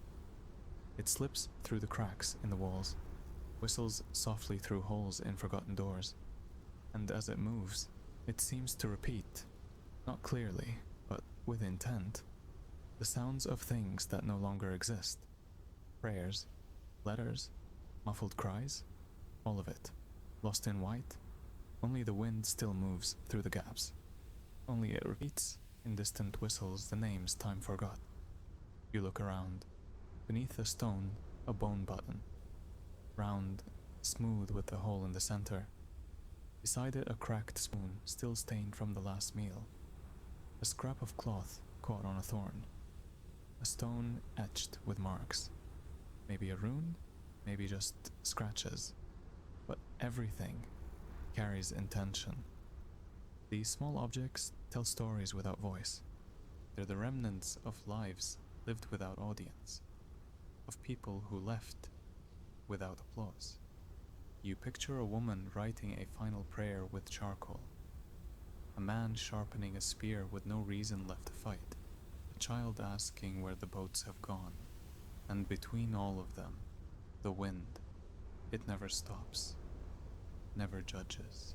It slips through the cracks in the walls, whistles softly through holes in forgotten doors, and as it moves, it seems to repeat, not clearly, but with intent, the sounds of things that no longer exist. Prayers, letters, muffled cries, all of it, lost in white. Only the wind still moves through the gaps. Only it repeats in distant whistles the names time forgot. You look around. Beneath a stone, a bone button. Round, smooth with a hole in the center. Beside it, a cracked spoon, still stained from the last meal. A scrap of cloth caught on a thorn. A stone etched with marks. Maybe a rune, maybe just scratches. But everything carries intention. These small objects tell stories without voice. They're the remnants of lives lived without audience, of people who left without applause. You picture a woman writing a final prayer with charcoal, a man sharpening a spear with no reason left to fight, a child asking where the boats have gone, and between all of them, the wind. It never stops, never judges.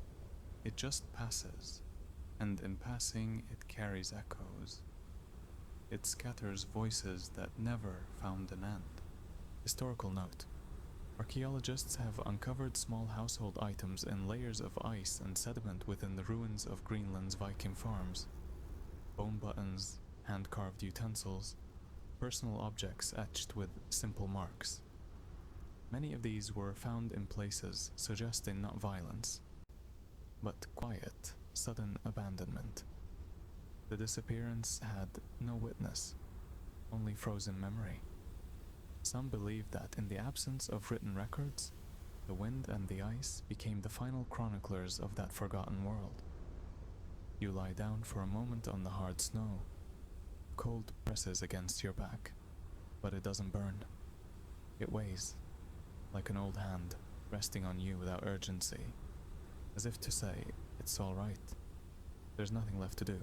It just passes, and in passing it carries echoes. It scatters voices that never found an end. Historical note. Archaeologists have uncovered small household items in layers of ice and sediment within the ruins of Greenland's Viking farms. Bone buttons, hand-carved utensils, personal objects etched with simple marks. Many of these were found in places suggesting not violence, but quiet, sudden abandonment. The disappearance had no witness, only frozen memory. Some believe that in the absence of written records, the wind and the ice became the final chroniclers of that forgotten world. You lie down for a moment on the hard snow. Cold presses against your back, but it doesn't burn. It weighs, like an old hand, resting on you without urgency, as if to say, it's all right. There's nothing left to do.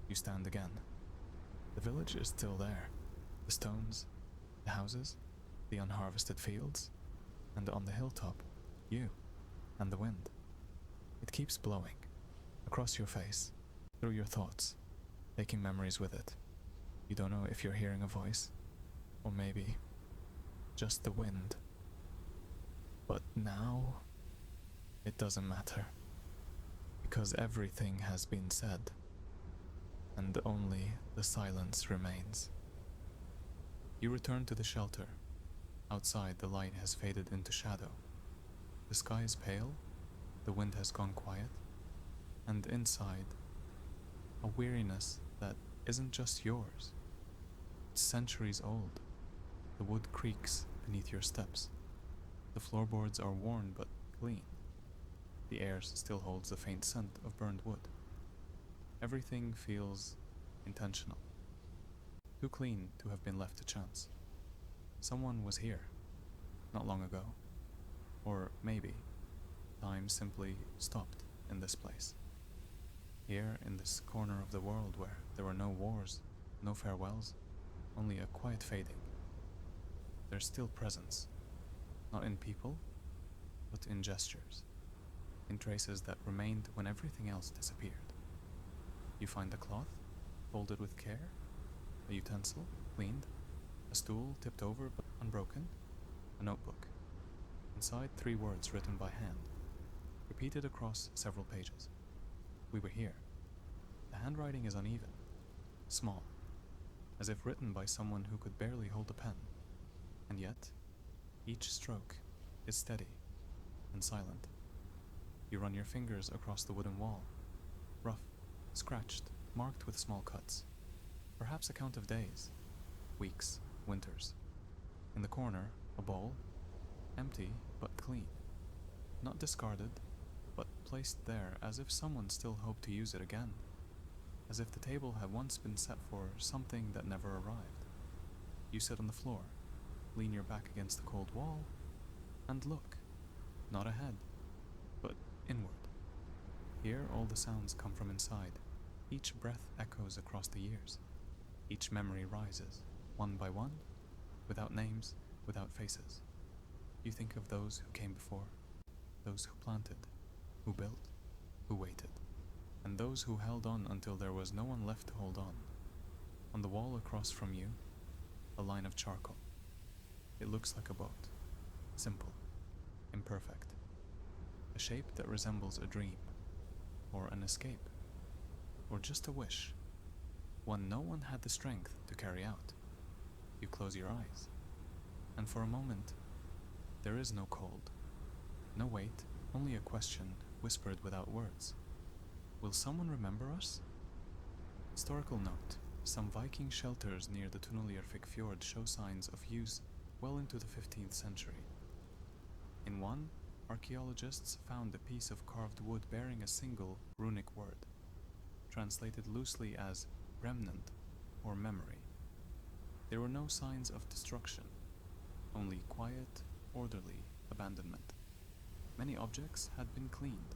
You stand again. The village is still there. The stones, the houses, the unharvested fields, and on the hilltop, you, and the wind. It keeps blowing, across your face, through your thoughts, taking memories with it. You don't know if you're hearing a voice, or maybe just the wind. But now, it doesn't matter, because everything has been said, and only the silence remains. You return to the shelter. Outside, the light has faded into shadow. The sky is pale, the wind has gone quiet, and inside, a weariness that isn't just yours. It's centuries old. The wood creaks beneath your steps. The floorboards are worn but clean. The air still holds the faint scent of burned wood. Everything feels intentional. Too clean to have been left to chance. Someone was here, not long ago. Or maybe time simply stopped in this place. Here in this corner of the world where there were no wars, no farewells, only a quiet fading. There's still presence, not in people, but in gestures, in traces that remained when everything else disappeared. You find a cloth, folded with care, a utensil, cleaned, a stool tipped over but unbroken, a notebook. Inside 3 words written by hand, repeated across several pages. We were here. The handwriting is uneven, small, as if written by someone who could barely hold a pen. And yet, each stroke is steady and silent. You run your fingers across the wooden wall, rough, scratched, marked with small cuts. Perhaps a count of days, weeks, winters. In the corner, a bowl, empty but clean. Not discarded, but placed there as if someone still hoped to use it again. As if the table had once been set for something that never arrived. You sit on the floor, lean your back against the cold wall, and look, not ahead, but inward. Here all the sounds come from inside. Each breath echoes across the years. Each memory rises, one by one, without names, without faces. You think of those who came before, those who planted, who built, who waited, and those who held on until there was no one left to hold on. On the wall across from you, a line of charcoal. It looks like a boat, simple, imperfect, a shape that resembles a dream, or an escape, or just a wish, one no one had the strength to carry out. You close your eyes, and for a moment, there is no cold, no weight, only a question whispered without words. Will someone remember us? Historical note: some Viking shelters near the Tunuljarvik fjord show signs of use well into the 15th century. In one, archaeologists found a piece of carved wood bearing a single runic word, translated loosely as remnant or memory. There were no signs of destruction, only quiet, orderly abandonment. Many objects had been cleaned,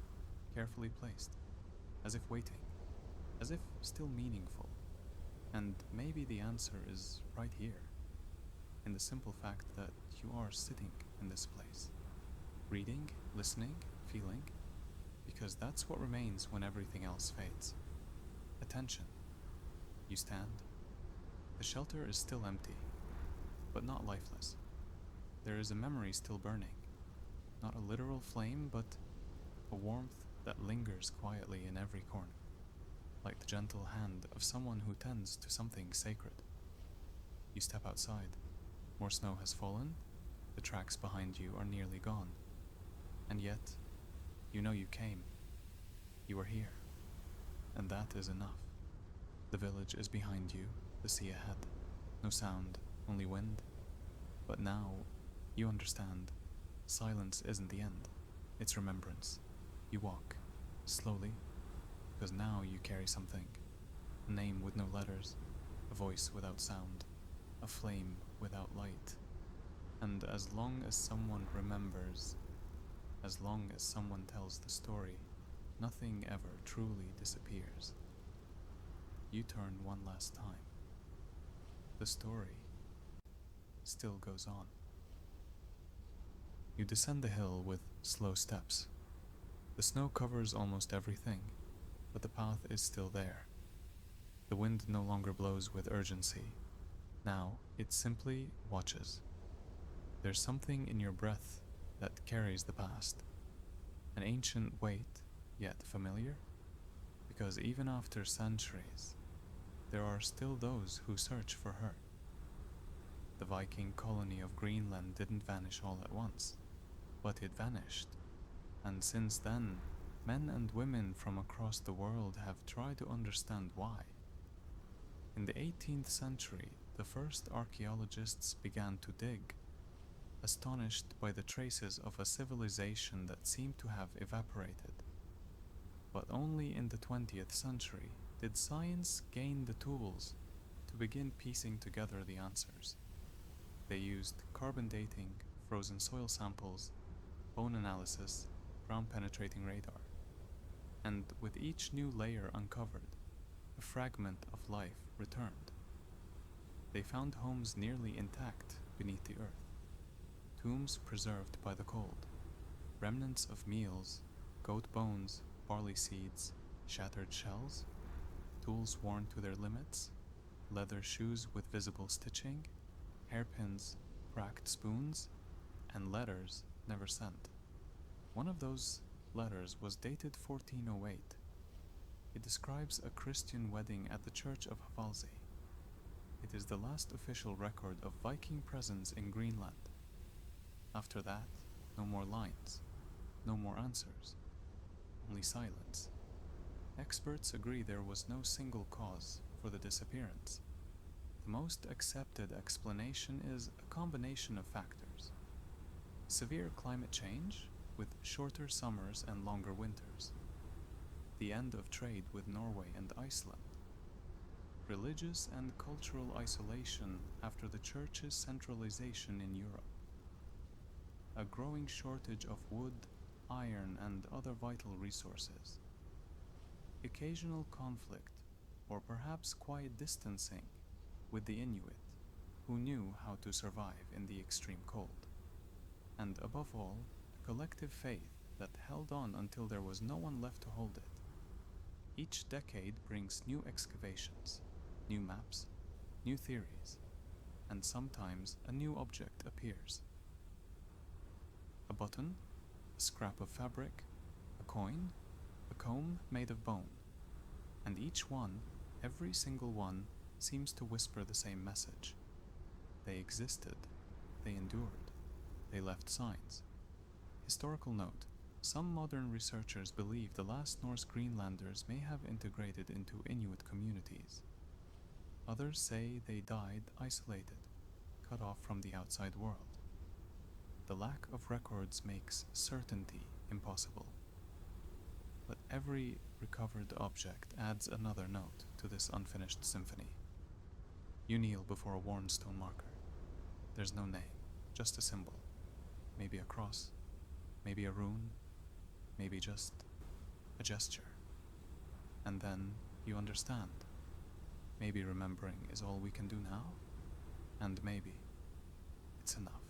carefully placed, as if waiting, as if still meaningful. And maybe the answer is right here, in the simple fact that you are sitting in this place, reading, listening, feeling, because that's what remains when everything else fades. Attention. You stand. The shelter is still empty, but not lifeless. There is a memory still burning, not a literal flame, but a warmth that lingers quietly in every corner, like the gentle hand of someone who tends to something sacred. You step outside. More snow has fallen, the tracks behind you are nearly gone. And yet, you know you came. You are here. And that is enough. The village is behind you, the sea ahead. No sound, only wind. But now, you understand. Silence isn't the end. It's remembrance. You walk, slowly, because now you carry something. A name with no letters, a voice without sound, a flame without light. And as long as someone remembers, as long as someone tells the story, nothing ever truly disappears. You turn one last time. The story still goes on. You descend the hill with slow steps. The snow covers almost everything, but the path is still there. The wind no longer blows with urgency. Now, it simply watches. There's something in your breath that carries the past. An ancient weight, yet familiar, because even after centuries, there are still those who search for her. The Viking colony of Greenland didn't vanish all at once, but it vanished, and since then, men and women from across the world have tried to understand why. In the 18th century, the first archaeologists began to dig, astonished by the traces of a civilization that seemed to have evaporated. But only in the 20th century did science gain the tools to begin piecing together the answers. They used carbon dating, frozen soil samples, bone analysis, ground-penetrating radar, and with each new layer uncovered, a fragment of life returned. They found homes nearly intact beneath the earth, tombs preserved by the cold, remnants of meals, goat bones, barley seeds, shattered shells, tools worn to their limits, leather shoes with visible stitching, hairpins, cracked spoons, and letters never sent. One of those letters was dated 1408. It describes a Christian wedding at the church of Hvalsey. It is the last official record of Viking presence in Greenland. After that, no more lines, no more answers, only silence. Experts agree there was no single cause for the disappearance. The most accepted explanation is a combination of factors. Severe climate change, with shorter summers and longer winters. The end of trade with Norway and Iceland. Religious and cultural isolation after the Church's centralization in Europe. A growing shortage of wood, iron, and other vital resources. Occasional conflict, or perhaps quiet distancing, with the Inuit, who knew how to survive in the extreme cold. And above all, a collective faith that held on until there was no one left to hold it. Each decade brings new excavations, new maps, new theories, and sometimes a new object appears. A button, a scrap of fabric, a coin, a comb made of bone, and each one, every single one, seems to whisper the same message. They existed, they endured, they left signs. Historical note: some modern researchers believe the last Norse Greenlanders may have integrated into Inuit communities. Others say they died isolated, cut off from the outside world. The lack of records makes certainty impossible. But every recovered object adds another note to this unfinished symphony. You kneel before a worn stone marker. There's no name, just a symbol. Maybe a cross, maybe a rune, maybe just a gesture. And then you understand. Maybe remembering is all we can do now, and maybe it's enough.